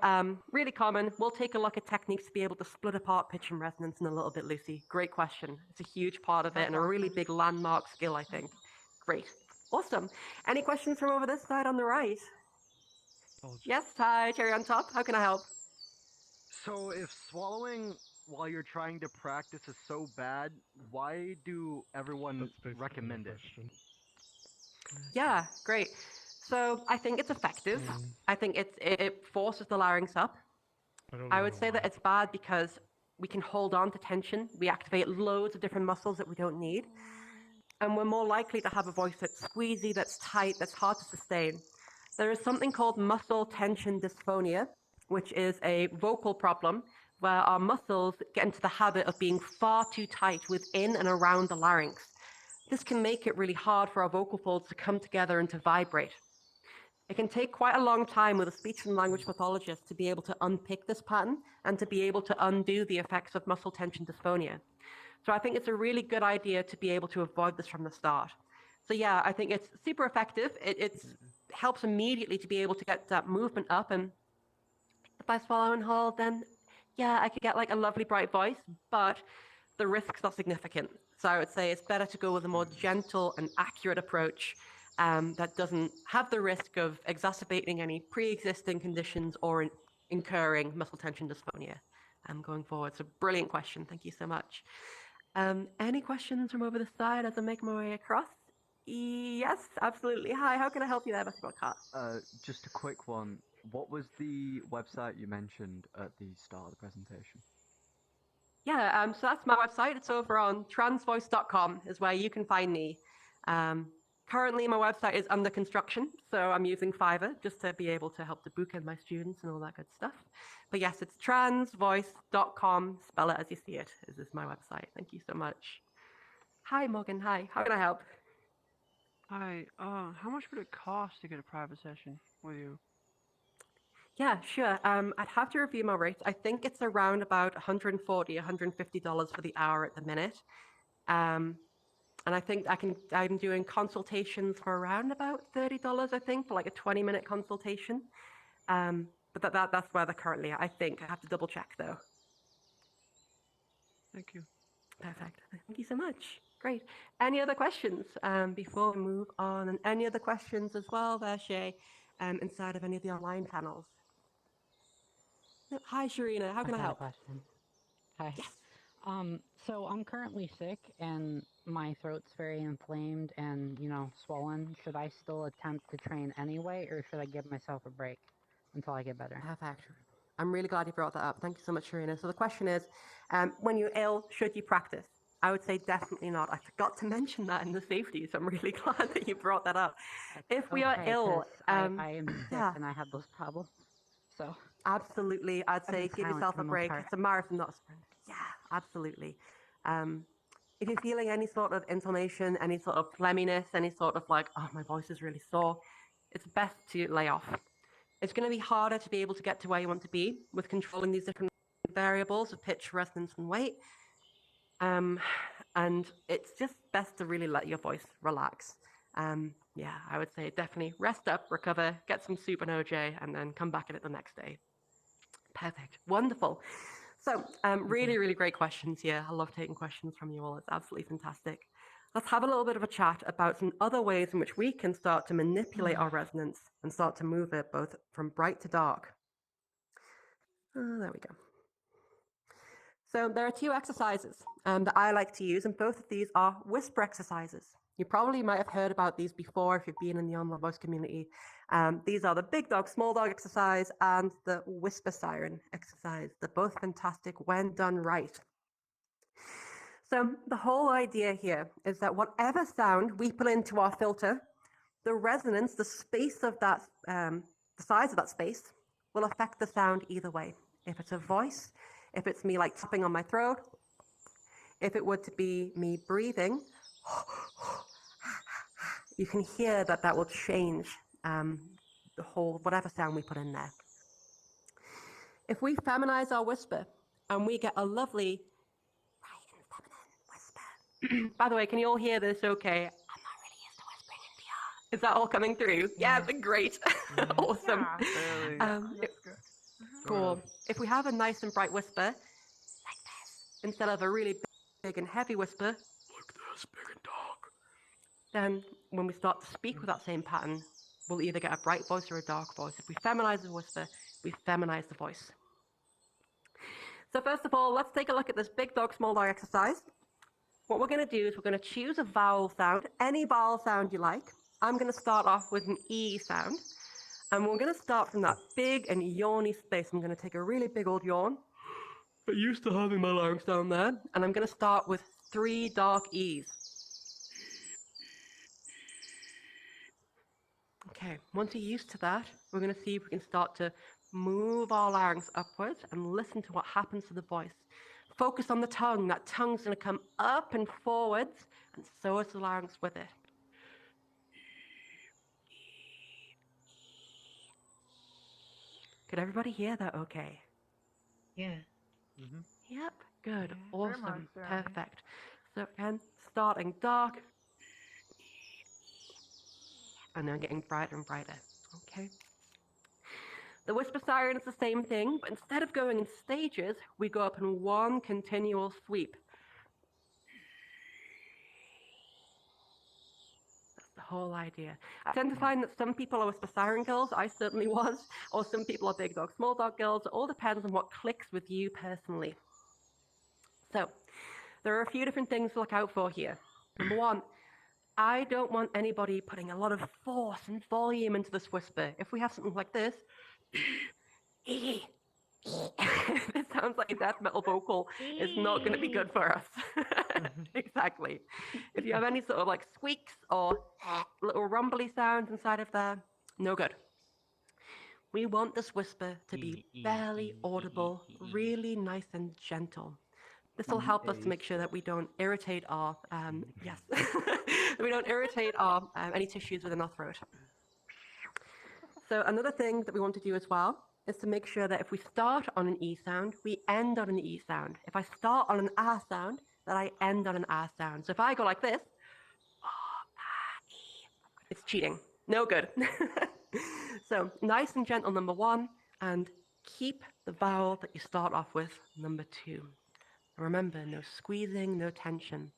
really common. We'll take a look at techniques to be able to split apart pitch and resonance in a little bit, Lucy. Great question. It's a huge part of it and a really big landmark skill, I think. Great. Awesome. Any questions from over this side on the right? Yes, hi, Cherry on top. How can I help? So if swallowing while you're trying to practice is so bad, why do everyone recommend it? Yeah, great. So I think it's effective. I think it forces the larynx up. I would say that it's bad because we can hold on to tension. We activate loads of different muscles that we don't need. And we're more likely to have a voice that's squeezy, that's tight, that's hard to sustain. There is something called muscle tension dysphonia, which is a vocal problem where our muscles get into the habit of being far too tight within and around the larynx. This can make it really hard for our vocal folds to come together and to vibrate. It can take quite a long time with a speech and language pathologist to be able to unpick this pattern and to be able to undo the effects of muscle tension dysphonia. So I think it's a really good idea to be able to avoid this from the start. So yeah, I think it's super effective. It helps immediately to be able to get that movement up. And if I swallow and hold, then yeah, I could get like a lovely bright voice, but the risks are significant. So I would say it's better to go with a more gentle and accurate approach that doesn't have the risk of exacerbating any pre-existing conditions or incurring muscle tension dysphonia going forward. So brilliant question. Thank you so much. Any questions from over the side as I make my way across? Yes, absolutely. Hi, how can I help you there, Basketball Cat? Just a quick one. What was the website you mentioned at the start of the presentation? Yeah, so that's my website. It's over on transvoice.com is where you can find me. Currently, my website is under construction, so I'm using Fiverr just to be able to help to book in my students and all that good stuff. But yes, it's transvoice.com. Spell it as you see it. This is my website. Thank you so much. Hi, Morgan. Hi. How can I help? Hi. How much would it cost to get a private session with you? Yeah, sure. I'd have to review my rates. I think it's around about $140, $150 for the hour at the minute. And I think I'm doing consultations for around about $30, I think, for like a 20-minute consultation. But that's where they're currently at, I think. I have to double check though. Thank you. Perfect. Thank you so much. Great. Any other questions before we move on? And any other questions as well there, Shay, inside of any of the online panels? No. Hi, Sharina. How can I got a help? question. Hi. Yes. So I'm currently sick and my throat's very inflamed and, swollen. Should I still attempt to train anyway, or should I give myself a break until I get better? Perfect. I'm really glad you brought that up. Thank you so much, Sharina. So the question is, when you're ill, should you practice? I would say definitely not. I forgot to mention that in the safety, so I'm really glad that you brought that up. If we are ill, 'cause I am sick yeah. and I have those problems. So Absolutely, I'd say give yourself a break. part. It's a marathon, not a sprint. Yeah, absolutely. If you're feeling any sort of inflammation, any sort of phlegminess, any sort of like, oh, my voice is really sore, it's best to lay off. It's going to be harder to be able to get to where you want to be with controlling these different variables of pitch, resonance, and weight. And it's just best to really let your voice relax. Yeah, I would say definitely rest up, recover, get some soup and OJ, and then come back at it the next day. Perfect. Wonderful. So, really, really great questions here. I love taking questions from you all. It's absolutely fantastic. Let's have a little bit of a chat about some other ways in which we can start to manipulate our resonance and start to move it both from bright to dark. There we go. So there are two exercises that I like to use, and both of these are whisper exercises. You probably might have heard about these before if you've been in the online voice community. These are the big dog, small dog exercise and the whisper siren exercise. They're both fantastic when done right. So the whole idea here is that whatever sound we put into our filter, the resonance, the space of that, the size of that space will affect the sound either way. If it's a voice, if it's me like tapping on my throat, if it were to be me breathing, you can hear that that will change the whole, whatever sound we put in there. If we feminize our whisper and we get a lovely, bright and feminine whisper. By the way, can you all hear this okay? I'm not really used to whispering in VR. Is that all coming through? Yeah, great. Awesome. Yeah, that's good. Cool. If we have a nice and bright whisper, like this, instead of a really big and heavy whisper, like this, big and dark, then when we start to speak with that same pattern, we'll either get a bright voice or a dark voice. If we feminize the whisper, we feminize the voice. So first of all, let's take a look at this big dog, small dog exercise. What we're going to do is we're going to choose a vowel sound, any vowel sound you like. I'm going to start off with an E sound. And we're going to start from that big and yawny space. I'm going to take a really big old yawn. But used to having my larynx down there. And I'm going to start with 3 dark E's. Okay, once you're used to that, we're going to see if we can start to move our larynx upwards and listen to what happens to the voice. Focus on the tongue. That tongue's going to come up and forwards, and so is the larynx with it. Could everybody hear that okay? Yeah. Yep, good, Yeah, very much awesome, so. perfect. So again, starting dark, and then getting brighter and brighter, okay? The whisper siren is the same thing, but instead of going in stages, we go up in one continual sweep. That's the whole idea. I tend to find that some people are whisper siren girls, I certainly was, or some people are big dog, small dog girls. It all depends on what clicks with you personally. So, there are a few different things to look out for here. Number one, I don't want anybody putting a lot of force and volume into this whisper. If we have something like this, it sounds like a death metal vocal. It's not going to be good for us. Exactly. If you have any sort of like squeaks or little rumbly sounds inside of there, no good. We want this whisper to be barely audible, really nice and gentle. This will help us to make sure that we don't irritate our, yes, we don't irritate our, any tissues within our throat. So another thing that we want to do as well is to make sure that if we start on an E sound, we end on an E sound. If I start on an A sound, that I end on an A sound. So if I go like this, it's cheating. No good. So nice and gentle, number 1, and keep the vowel that you start off with, number 2. Remember, no squeezing, no tension.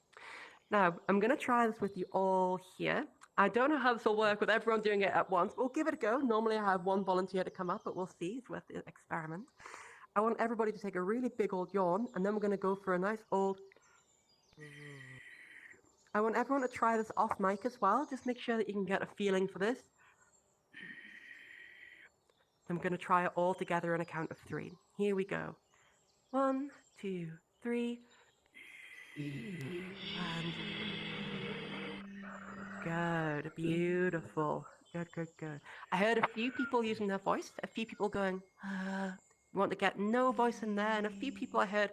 Now, I'm going to try this with you all here. I don't know how this will work with everyone doing it at once. We'll give it a go. Normally, I have one volunteer to come up, but we'll see. It's worth the experiment. I want everybody to take a really big old yawn, and then we're going to go for a nice old... I want everyone to try this off mic as well. Just make sure that you can get a feeling for this. I'm going to try it all together in a count of 3. Here we go. 1, 2, 3. And good, beautiful. Good, good, good. I heard a few people using their voice, a few people going, we want to get no voice in there, and a few people I heard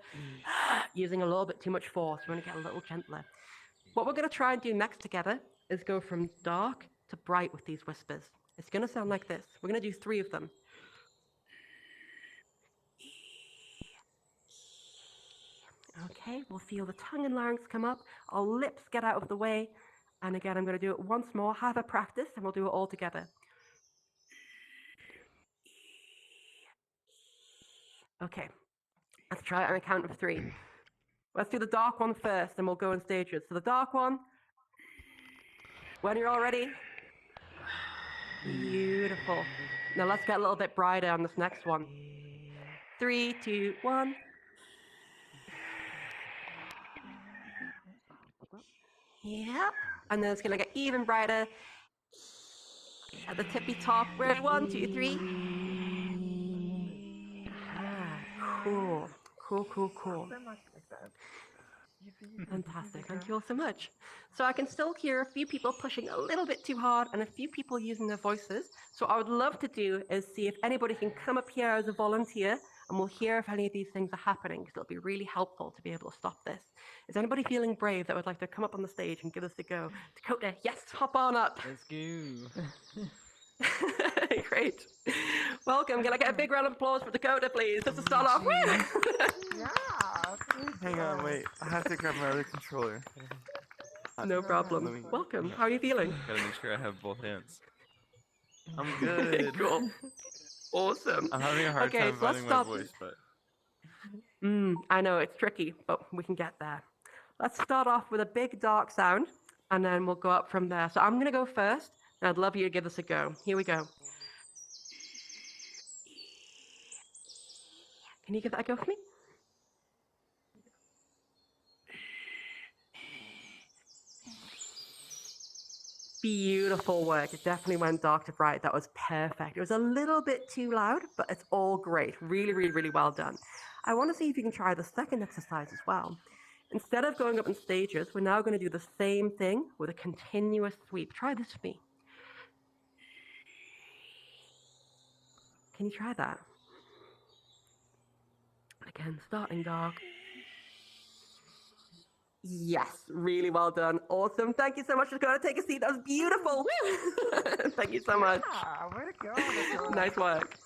using a little bit too much force. We want to get a little gentler. What we're going to try and do next together is go from dark to bright with these whispers. It's going to sound like this. We're going to do 3 of them. Okay, we'll feel the tongue and larynx come up, our lips get out of the way. And again, I'm going to do it once more. Have a practice, and we'll do it all together. Okay, let's try it on a count of 3. Let's do the dark one first, and we'll go in stages. So the dark one, when you're all ready. Beautiful. Now let's get a little bit brighter on this next one. 3, 2, 1. Yep. And then it's going to get even brighter at the tippy top. Ready? 1, 2, 3. Cool. Cool. Very much like that. Fantastic. Thank you all so much. So I can still hear a few people pushing a little bit too hard and a few people using their voices. So what I would love to do is see if anybody can come up here as a volunteer, and we'll hear if any of these things are happening, because it'll be really helpful to be able to stop this. Is anybody feeling brave that would like to come up on the stage and give us a go? Dakota, yes, hop on up. Let's go. Great. Welcome. Can I get a big round of applause for Dakota, please? Just to start off. Yeah. Hang on, wait. I have to grab my other controller. No problem. Let me- Welcome. How are you feeling? Gotta make sure I have both hands. I'm good. Cool. Awesome. I'm having a hard Okay, time so let's finding my start. voice, but I know it's tricky, but we can get there. Let's start off with a big dark sound, and then we'll go up from there. So I'm going to go first, and I'd love you to give this a go. Here we go. Can you give that a go for me? Beautiful work. It definitely went dark to bright. That was perfect. It was a little bit too loud, but it's all great. Really, really, really well done. I want to see if you can try the second exercise as well. Instead of going up in stages, we're now going to do the same thing with a continuous sweep. Try this for me. Can you try that? Again, starting dark. Yes, really well done. Awesome. Thank you so much for going to take a seat. That was beautiful. Thank you so much. Yeah, way to go. Dakota. Nice work.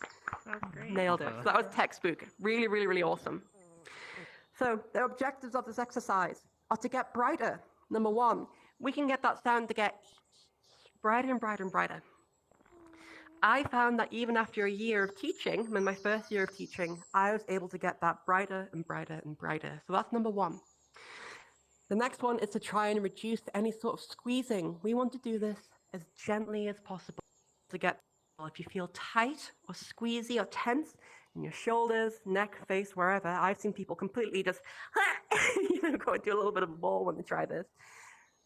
That's great. Nailed it. So that was textbook. Really, really, really awesome. So the objectives of this exercise are to get brighter. Number 1, we can get that sound to get brighter and brighter and brighter. I found that even after a year of teaching, in my first year of teaching, I was able to get that brighter and brighter and brighter. So that's number 1. The next one is to try and reduce any sort of squeezing. We want to do this as gently as possible to get, if you feel tight or squeezy or tense in your shoulders, neck, face, wherever. I've seen people completely just go into a little bit of a ball when they try this.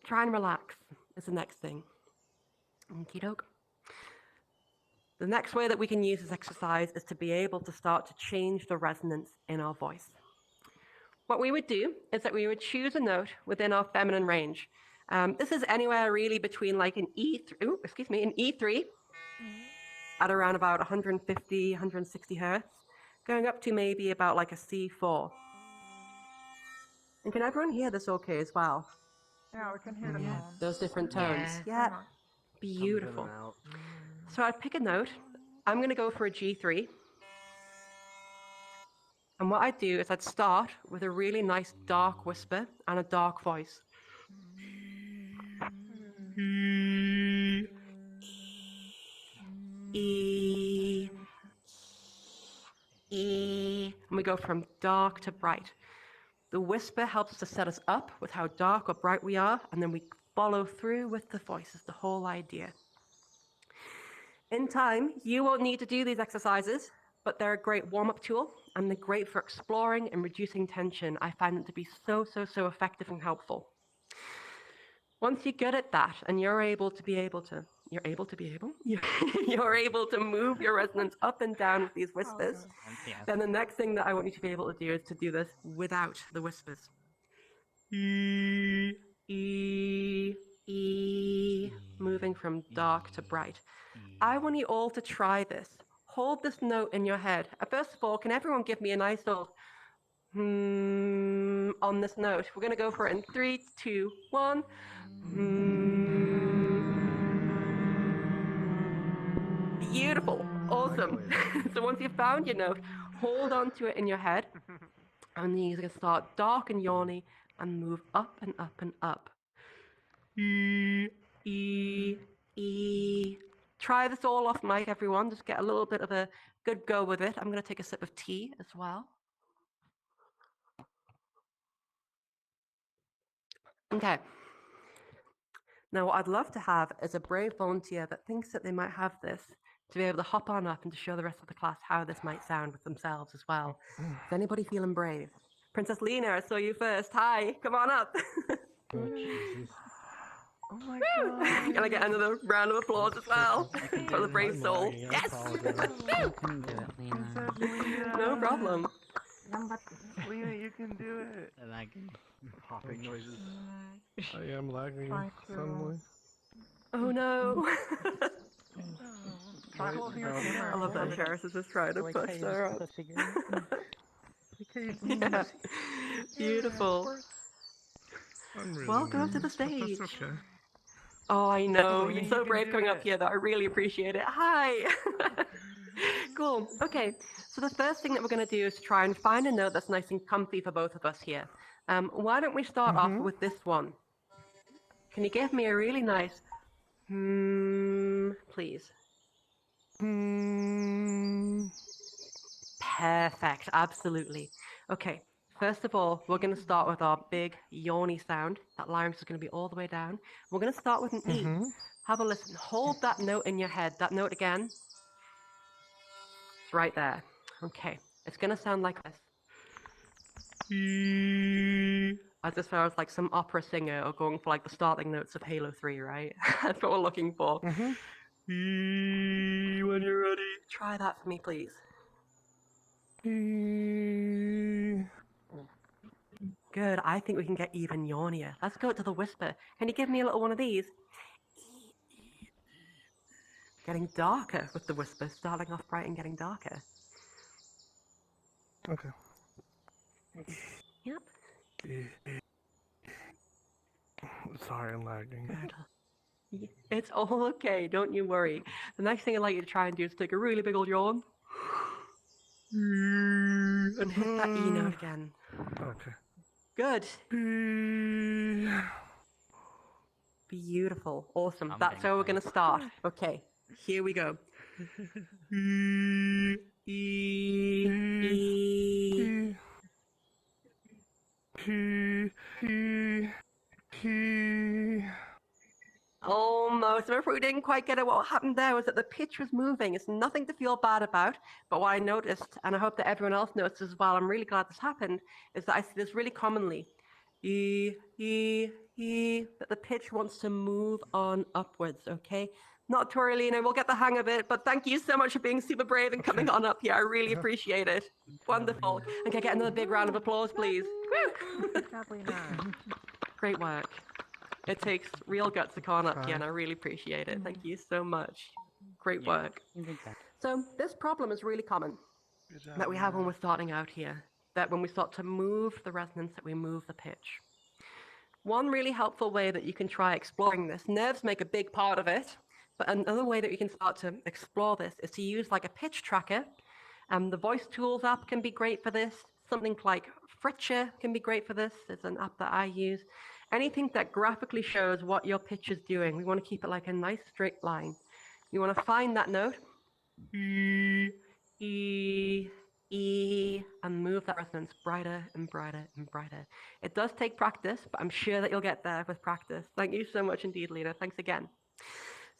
Try and relax is the next thing. Okie doke. The next way that we can use this exercise is to be able to start to change the resonance in our voice. What we would do is that we would choose a note within our feminine range. This is anywhere really between like an E3 at around about 150, 160 hertz, going up to maybe about like a C4. And can everyone hear this okay as well? Yeah, we can hear the tone. Those different tones. Yeah. Yeah, beautiful. So I'd pick a note. I'm going to go for a G3. And what I'd do is I'd start with a really nice dark whisper and a dark voice. E. And we go from dark to bright. The whisper helps to set us up with how dark or bright we are, and then we follow through with the voice is the whole idea. In time, you won't need to do these exercises, but they're a great warm-up tool, and they're great for exploring and reducing tension. I find them to be so effective and helpful. Once you're good at that, and you're able to move your resonance up and down with these whispers, then the next thing that I want you to be able to do is to do this without the whispers. Moving from dark to bright. I want you all to try this. Hold this note in your head. First of all, can everyone give me a nice little on this note? We're going to go for it in 3, 2, 1. Beautiful. Awesome. So once you've found your note, hold on to it in your head. And then you're going to start dark and yawny and move up and up and up. E, E, E. Try this all off mic, everyone. Just get a little bit of a good go with it. I'm going to take a sip of tea as well. Okay. Now, what I'd love to have is a brave volunteer that thinks that they might have this to be able to hop on up and to show the rest of the class how this might sound with themselves as well. Is anybody feeling brave? Princess Lena, I saw you first. Hi, come on up. Oh, Jesus. Oh my Woo! god. Can I get another round of applause as well for the brave I'm soul? lagging, I Yes! apologize. You can do it, Lena. Princess Lena. No problem. Lena, you can do it. Lagging. Popping noises. I am lagging Try to- suddenly. Oh no. Try closing your camera. I love that Charis is just trying to Like push how you there just up. push again. Yeah. Beautiful. I'm really Welcome up to lagging, the but stage. that's okay. Oh, I know. Lena, You're you so can brave do coming up it. here that I really appreciate it. Hi. Cool. Okay. So the first thing that we're going to do is try and find a note that's nice and comfy for both of us here. Why don't we start off with this one? Can you give me a really nice please? Perfect. Absolutely. Okay. First of all, we're going to start with our big yawny sound. That larynx is going to be all the way down. We're going to start with an E. Have a listen. Hold that note in your head. That note again. It's right there. Okay. It's going to sound like this. As if I was like some opera singer or going for like the starting notes of Halo 3, right? That's what we're looking for. When you're ready. Try that for me, please. Good. I think we can get even yawnier. Let's go to the whisper. Can you give me a little one of these? Getting darker with the whisper, starting off bright and getting darker. Okay. Yep. Sorry, I'm lagging. Good. It's all okay. Don't you worry. The next thing I'd like you to try and do is take a really big old yawn. And hit that E note again. Okay. Good. Beautiful. Awesome. I'm That's getting how we're going to start. Okay. Here we go. Almost. I'm afraid we didn't quite get it. What happened there was that the pitch was moving. It's nothing to feel bad about. But what I noticed, and I hope that everyone else noticed as well, I'm really glad this happened, is that I see this really commonly. That the pitch wants to move on upwards, okay? Not to worry, Lena, we'll get the hang of it, but thank you so much for being super brave and coming on up here. I really appreciate it. Wonderful. And can I get another big round of applause, please? Woo! Great work. It takes real guts to come on up here, and I really appreciate it. Thank you so much. Great work. So this problem is really common that we have when we're starting out here, that when we start to move the resonance, that we move the pitch. One really helpful way that you can try exploring this, nerves make a big part of it, but another way that you can start to explore this is to use like a pitch tracker. The Voice Tools app can be great for this. Something like Fritcher can be great for this. It's an app that I use. Anything that graphically shows what your pitch is doing. We want to keep it like a nice straight line. You want to find that note, and move that resonance brighter and brighter and brighter. It does take practice, but I'm sure that you'll get there with practice. Thank you so much indeed, Lena. Thanks again.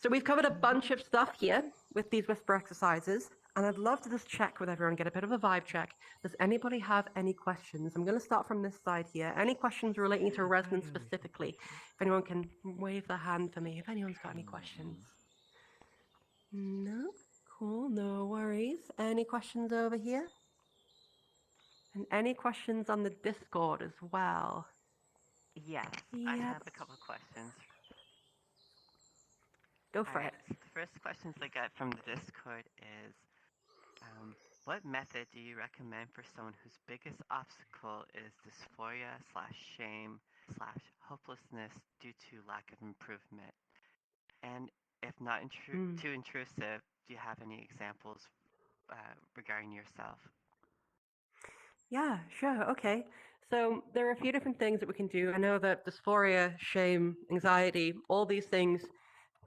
So we've covered a bunch of stuff here with these whisper exercises, and I'd love to just check with everyone, get a bit of a vibe check. Does anybody have any questions? I'm going to start from this side here. Any questions relating to resonance specifically? If anyone can wave their hand for me, if anyone's got any questions. No? Cool, no worries. Any questions over here? And any questions on the Discord as well? Yes, I have a couple of questions. Go for it. The first questions I got from the Discord is, what method do you recommend for someone whose biggest obstacle is dysphoria slash shame slash hopelessness due to lack of improvement? And if not too intrusive, do you have any examples regarding yourself? Yeah, sure. Okay. So there are a few different things that we can do. I know that dysphoria, shame, anxiety, all these things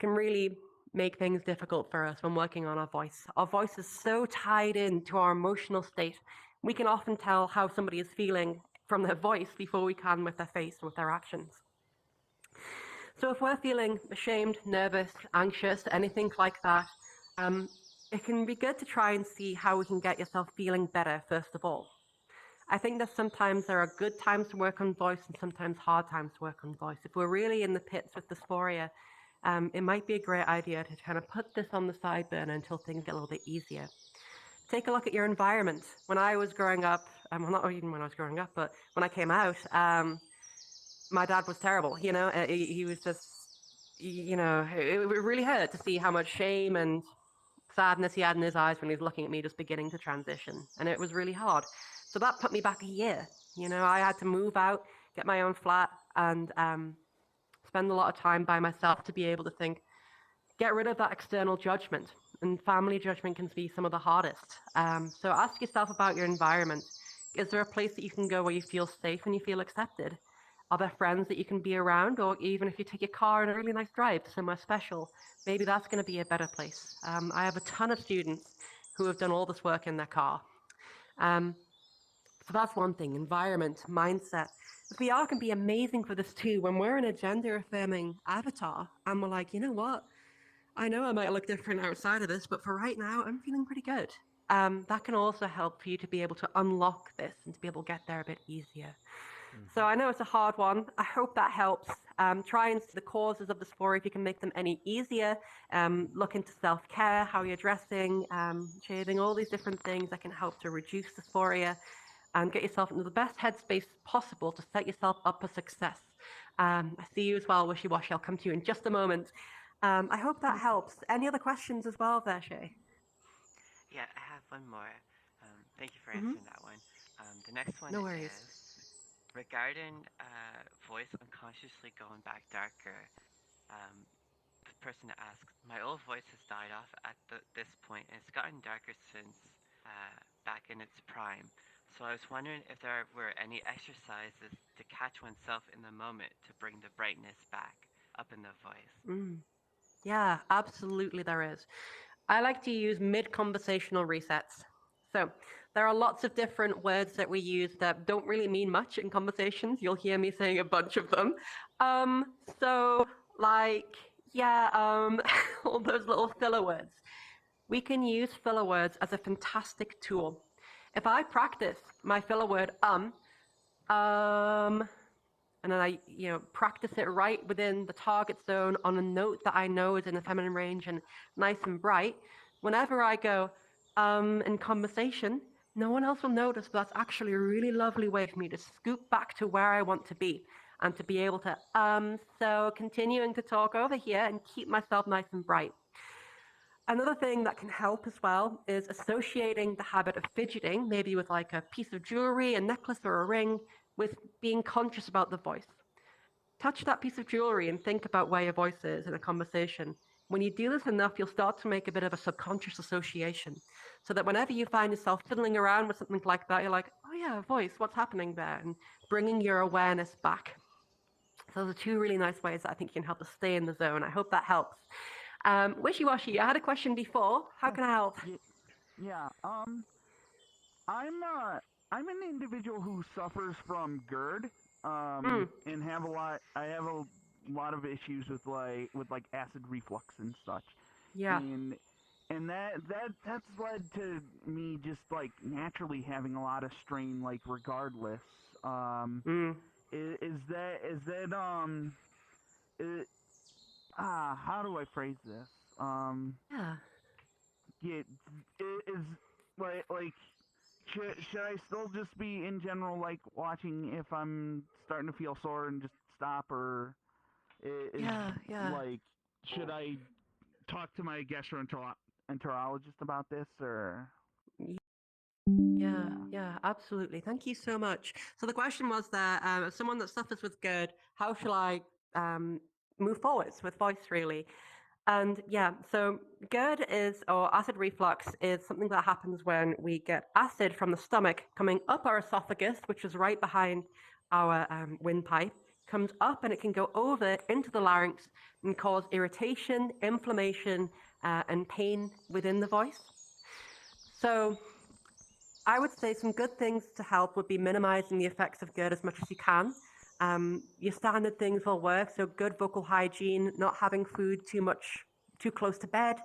can really make things difficult for us when working on our voice. Our voice is so tied in to our emotional state. We can often tell how somebody is feeling from their voice before we can with their face or with their actions. So if we're feeling ashamed, nervous, anxious, anything like that, um, it can be good to try and see how we can get yourself feeling better, first of all. I think that sometimes there are good times to work on voice and sometimes hard times to work on voice. If we're really in the pits with dysphoria, it might be a great idea to kind of put this on the side burner until things get a little bit easier. Take a look at your environment. When I was growing up, well, not even when I was growing up, but when I came out, my dad was terrible. He was just, it really hurt to see how much shame and sadness he had in his eyes when he was looking at me just beginning to transition. And it was really hard. So that put me back a year. I had to move out, get my own flat, and spend a lot of time by myself to be able to think, get rid of that external judgment. And family judgment can be some of the hardest. So ask yourself about your environment. Is there a place that you can go where you feel safe and you feel accepted? Are there friends that you can be around? Or even if you take your car on a really nice drive to somewhere special, maybe that's going to be a better place. I have a ton of students who have done all this work in their car. So that's one thing, environment, mindset. VR can be amazing for this too. When we're in a gender affirming avatar and we're like, you know what? I know I might look different outside of this, but for right now, I'm feeling pretty good. That can also help for you to be able to unlock this and to be able to get there a bit easier. So I know it's a hard one. I hope that helps. Try and see the causes of dysphoria if you can make them any easier. Look into self-care, how you're dressing, shaving, all these different things that can help to reduce dysphoria and get yourself into the best headspace possible to set yourself up for success. I see you as well, Wishy Washy. I'll come to you in just a moment. I hope that helps. Any other questions as well there, Shay? Yeah, I have one more. Thank you for Mhm. answering that one. The next one No worries. is regarding voice unconsciously going back darker. Um, the person asks, my old voice has died off at this point, and it's gotten darker since back in its prime. So I was wondering if there were any exercises to catch oneself in the moment to bring the brightness back up in the voice. Yeah, absolutely there is. I like to use mid-conversational resets. So there are lots of different words that we use that don't really mean much in conversations. You'll hear me saying a bunch of them. So like, yeah, all those little filler words. We can use filler words as a fantastic tool. If I practice my filler word, and then I, practice it right within the target zone on a note that I know is in the feminine range and nice and bright. Whenever I go, in conversation, no one else will notice, but that's actually a really lovely way for me to scoop back to where I want to be and to be able to, so continuing to talk over here and keep myself nice and bright. Another thing that can help as well is associating the habit of fidgeting, maybe with like a piece of jewelry, a necklace, or a ring, with being conscious about the voice. Touch that piece of jewelry and think about where your voice is in a conversation. When you do this enough, you'll start to make a bit of a subconscious association. So that whenever you find yourself fiddling around with something like that, you're like, oh yeah, voice, what's happening there? And bringing your awareness back. So those are two really nice ways that I think you can help us stay in the zone. I hope that helps. Wishy Washy, I had a question before. How can I help? Yeah. I'm an individual who suffers from GERD. And have a lot. I have a lot of issues with like acid reflux and such. Yeah. And that's led to me just like naturally having a lot of strain, like regardless. How do I phrase this? Yeah. Yeah, is like should I still just be in general like watching if I'm starting to feel sore and just stop, or is Yeah. like should I talk to my gastroenterologist about this, or Yeah, absolutely. Thank you so much. So the question was that as someone that suffers with GERD, how shall I move forwards with voice really? And yeah, so GERD is, or acid reflux, is something that happens when we get acid from the stomach coming up our esophagus, which is right behind our windpipe, comes up and it can go over into the larynx and cause irritation, inflammation, and pain within the voice. So I would say some good things to help would be minimizing the effects of GERD as much as you can. Your standard things will work, so good vocal hygiene, not having food too close to bed,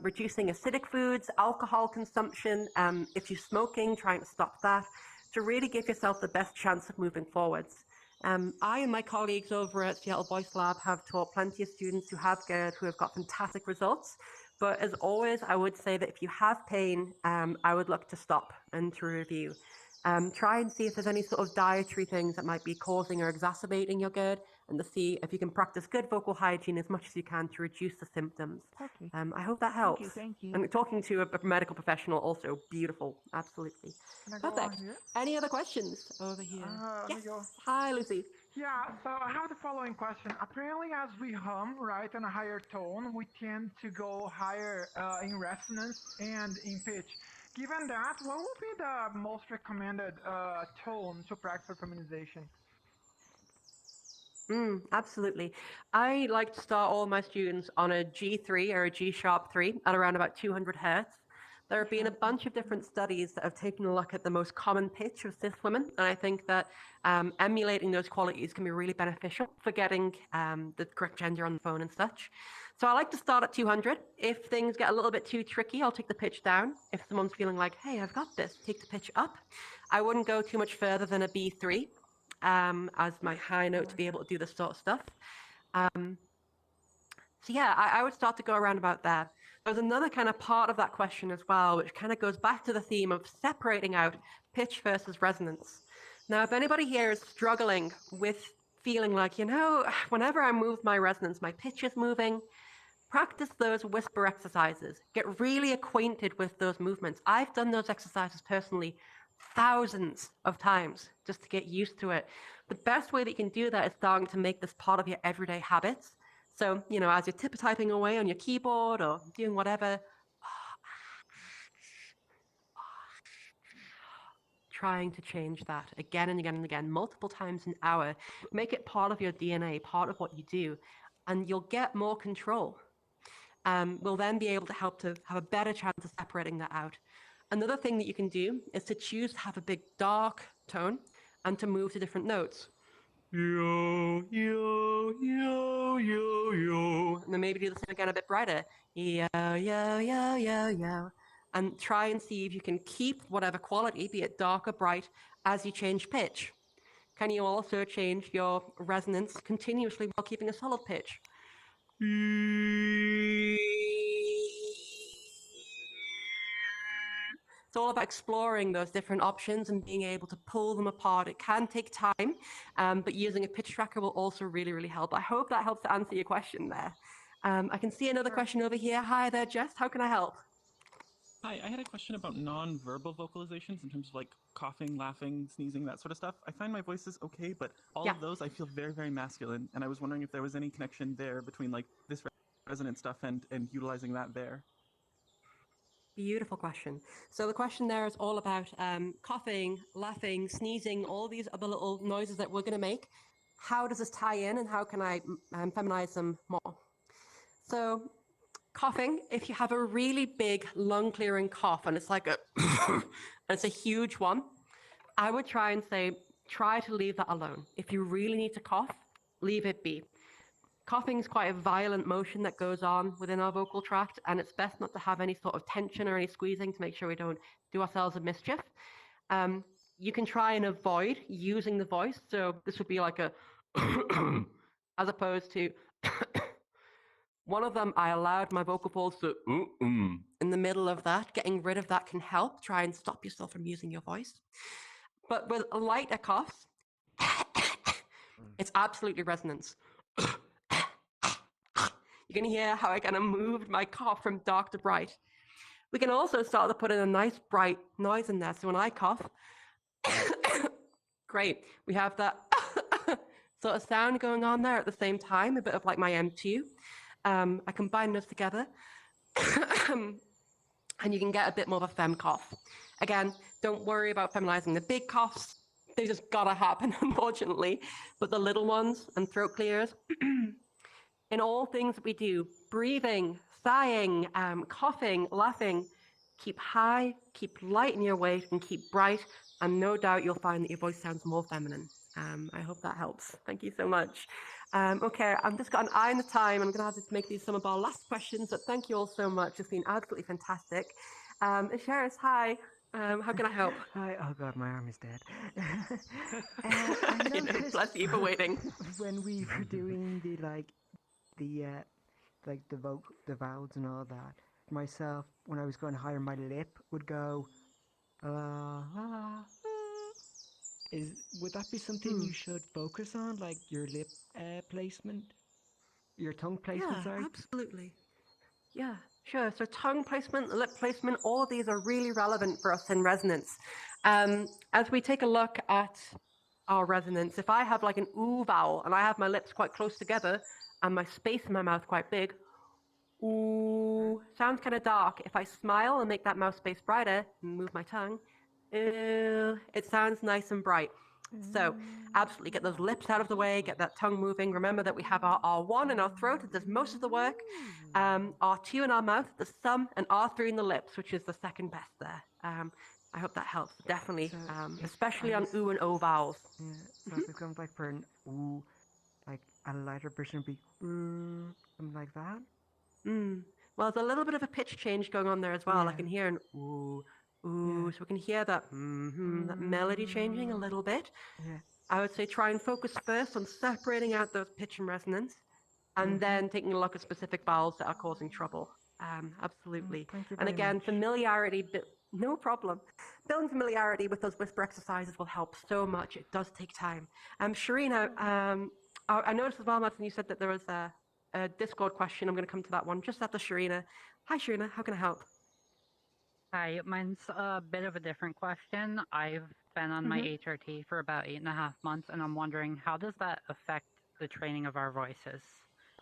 reducing acidic foods, alcohol consumption. If you're smoking, trying to stop that to really give yourself the best chance of moving forwards. I and my colleagues over at Seattle Voice Lab have taught plenty of students who have GERD who have got fantastic results. But as always, I would say that if you have pain, I would look to stop and to review. Try and see if there's any sort of dietary things that might be causing or exacerbating your GERD, and to see if you can practice good vocal hygiene as much as you can to reduce the symptoms. Okay. I hope that helps. Thank you. And talking to a medical professional also beautiful, absolutely. Can I go on Perfect. here? Any other questions over here? Let me Yes. go. Hi, Lucy. Yeah, so I have the following question. Apparently, as we hum, right, on a higher tone, we tend to go higher in resonance and in pitch. Given that, what would be the most recommended tone to practice for feminization? Absolutely. I like to start all my students on a G3 or a G sharp 3 at around about 200 hertz. There have been a bunch of different studies that have taken a look at the most common pitch of cis women, and I think that emulating those qualities can be really beneficial for getting the correct gender on the phone and such. So I like to start at 200. If things get a little bit too tricky, I'll take the pitch down. If someone's feeling like, hey, I've got this, take the pitch up. I wouldn't go too much further than a B3 as my high note to be able to do this sort of stuff. So yeah, I would start to go around about there. There's another kind of part of that question as well, which kind of goes back to the theme of separating out pitch versus resonance. Now, if anybody here is struggling with feeling like, whenever I move my resonance, my pitch is moving, practice those whisper exercises. Get really acquainted with those movements. I've done those exercises personally thousands of times just to get used to it. The best way that you can do that is starting to make this part of your everyday habits. So, as you're typing away on your keyboard or doing whatever, trying to change that again and again and again, multiple times an hour. Make it part of your DNA, part of what you do, and you'll get more control. We'll then be able to help to have a better chance of separating that out. Another thing that you can do is to choose to have a big dark tone and to move to different notes. Yo, yo, yo, yo, yo. And then maybe do the same again a bit brighter. Yo, yo, yo, yo, yo. And try and see if you can keep whatever quality, be it dark or bright, as you change pitch. Can you also change your resonance continuously while keeping a solid pitch? It's all about exploring those different options and being able to pull them apart. It can take time, but using a pitch tracker will also really, really help. I hope that helps to answer your question there. I can see another question over here. Hi there, Jess. How can I help? Hi, I had a question about non-verbal vocalizations in terms of like coughing, laughing, sneezing, that sort of stuff. I find my voice is okay, but all of those I feel very, very masculine, and I was wondering if there was any connection there between like this resonant stuff and utilizing that there. Beautiful question. So the question there is all about coughing, laughing, sneezing, all these other little noises that we're going to make. How does this tie in, and how can I feminize them more? So coughing, if you have a really big lung clearing cough and it's like and it's a huge one, I would try to leave that alone. If you really need to cough, leave it be. Coughing is quite a violent motion that goes on within our vocal tract, and it's best not to have any sort of tension or any squeezing to make sure we don't do ourselves a mischief. You can try and avoid using the voice, so this would be like a as opposed to one of them, I allowed my vocal folds to in the middle of that. Getting rid of that can help. Try and stop yourself from using your voice. But with lighter coughs, it's absolutely resonance. You can hear how I kind of moved my cough from dark to bright. We can also start to put in a nice bright noise in there. So when I cough, great, we have that sort of sound going on there at the same time, a bit of like my M2. I combine those together. And you can get a bit more of a fem cough. Again, don't worry about feminizing the big coughs. They just gotta happen, unfortunately. But the little ones and throat clears, in all things that we do, breathing, sighing, coughing, laughing, keep high, keep light in your weight, and keep bright. And no doubt you'll find that your voice sounds more feminine. I hope that helps. Thank you so much. Okay, I've just got an eye on the time. I'm going to have to make these some of our last questions, but thank you all so much. It's been absolutely fantastic. Sharis, hi. How can I help? Hi. Oh God, my arm is dead. I noticed Bless you for waiting. when we were doing the the vowels and all that. Myself, when I was going higher, my lip would go. Would that be something you should focus on, like your lip placement, your tongue placement? Yeah, Sorry. absolutely. Yeah, sure. So tongue placement, lip placement, all of these are really relevant for us in resonance. As we take a look at our resonance, if I have like an ooh vowel and I have my lips quite close together and my space in my mouth quite big, ooh sounds kind of dark. If I smile and make that mouth space brighter and move my tongue, it sounds nice and bright. So absolutely get those lips out of the way, get that tongue moving. Remember that we have our R1 in our throat, it does most of the work. R2 in our mouth, the sum, and R3 in the lips, which is the second best there. I hope that helps, definitely, especially on ooh and o vowels. Yeah, so if it comes like for an ooh, like a lighter version would be something like that. Well, there's a little bit of a pitch change going on there as well. I can hear an ooh, ooh, so we can hear that that melody changing a little bit. Yeah. I would say try and focus first on separating out those pitch and resonance, and then taking a look at specific vowels that are causing trouble. Absolutely. Thank you And very again, much. familiarity, no problem. Building familiarity with those whisper exercises will help so much. It does take time. Sharina, I noticed as well, Martin, you said that there was a Discord question. I'm going to come to that one just after Sharina. Hi, Sharina. How can I help? Hi, mine's a bit of a different question. I've been on my HRT for about 8.5 months, and I'm wondering, how does that affect the training of our voices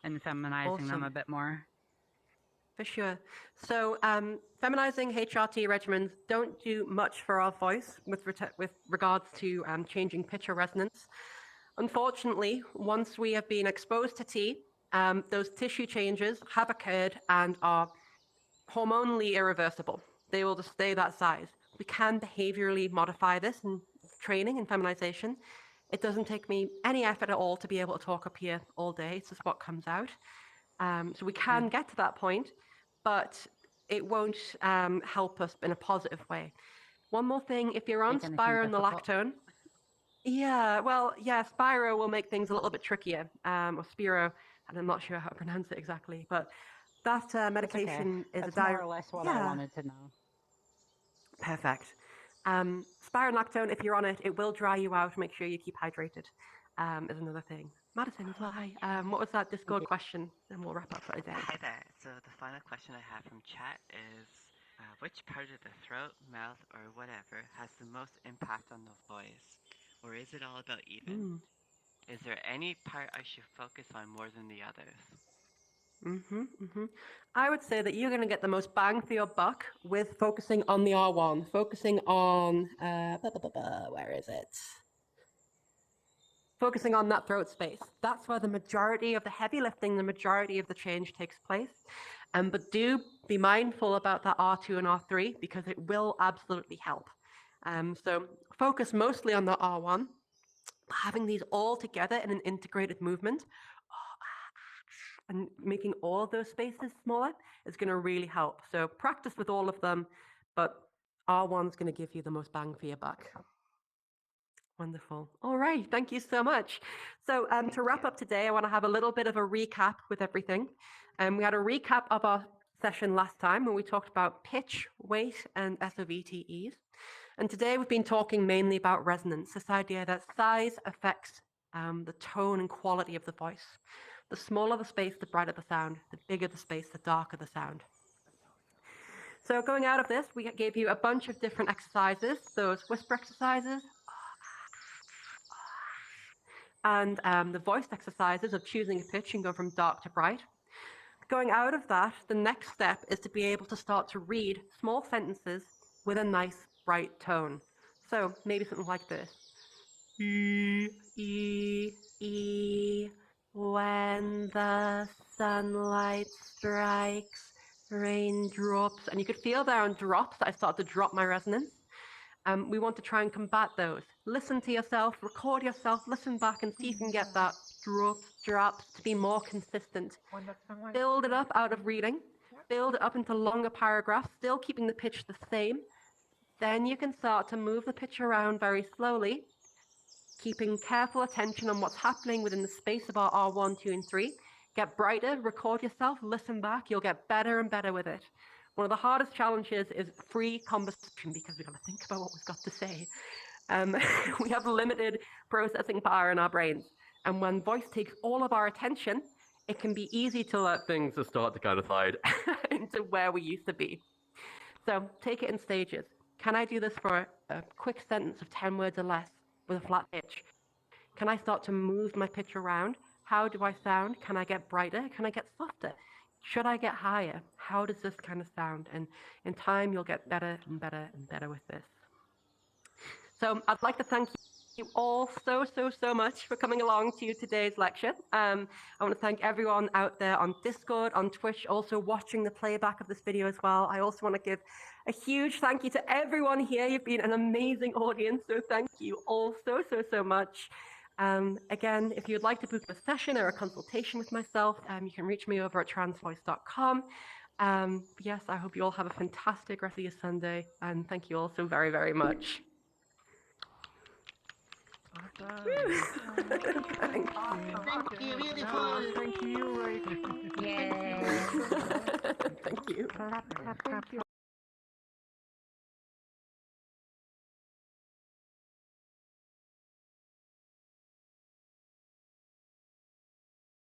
and feminizing them a bit more? For sure. So, feminizing HRT regimens don't do much for our voice with regards to changing pitch or resonance. Unfortunately, once we have been exposed to T, those tissue changes have occurred and are hormonally irreversible. They will just stay that size. We can behaviorally modify this in training and feminization. It doesn't take me any effort at all to be able to talk up here all day. It's just what comes out. So we can get to that point, but it won't help us in a positive way. One more thing, if you're on Spiro and nalactone, Spiro will make things a little bit trickier, or Spiro, and I'm not sure how to pronounce it exactly, but that medication is That's more or less what I wanted to know. Perfect. Spironolactone, if you're on it, it will dry you out. Make sure you keep hydrated. Is another thing. Madison as well. Hi. What was that Discord question? And we'll wrap up for today. Hi there. So the final question I have from chat is, which part of the throat, mouth, or whatever has the most impact on the voice? Or is it all about even? Is there any part I should focus on more than the others? I would say that you're going to get the most bang for your buck with focusing on the R1, focusing on, where is it? Focusing on that throat space. That's where the majority of the heavy lifting, the majority of the change takes place. But do be mindful about that R2 and R3 because it will absolutely help. So focus mostly on the R1, having these all together in an integrated movement and making all of those spaces smaller is going to really help. So practice with all of them, but R1 is going to give you the most bang for your buck. Wonderful. All right. Thank you so much. So to wrap up today, I want to have a little bit of a recap with everything. We had a recap of our session last time when we talked about pitch, weight, and SOVTEs. And today we've been talking mainly about resonance, this idea that size affects the tone and quality of the voice. The smaller the space, the brighter the sound. The bigger the space, the darker the sound. So going out of this, we gave you a bunch of different exercises, those whisper exercises, and the voice exercises of choosing a pitch and go from dark to bright. Going out of that, the next step is to be able to start to read small sentences with a nice, bright tone. So maybe something like this. When the sunlight strikes, raindrops. And you could feel there on drops that I started to drop my resonance. We want to try and combat those. Listen to yourself, record yourself, listen back and see if you can get that drops to be more consistent. Build it up out of reading, build it up into longer paragraphs, still keeping the pitch the same. Then you can start to move the pitch around very slowly, keeping careful attention on what's happening within the space of our R1, 2, and 3. Get brighter, record yourself, listen back, you'll get better and better with it. One of the hardest challenges is free conversation because we've got to think about what we've got to say. We have limited processing power in our brains. And when voice takes all of our attention, it can be easy to let things just start to kind of slide into where we used to be. So take it in stages. Can I do this for a quick sentence of 10 words or less with a flat pitch? Can I start to move my pitch around? How do I sound? Can I get brighter? Can I get softer? Should I get higher? How does this kind of sound? And in time, you'll get better and better and better with this. So I'd like to thank you all so much for coming along to today's lecture. I want to thank everyone out there on Discord, on Twitch, also watching the playback of this video as well. I also want to give a huge thank you to everyone here. You've been an amazing audience, so thank you all so much. Again, if you'd like to book a session or a consultation with myself, you can reach me over at transvoice.com. Yes, I hope you all have a fantastic rest of your Sunday, and thank you all so very much. Awesome. Thank you, beautiful. Thank you, Rachel. Yeah. Thank you. Clap, clap, clap.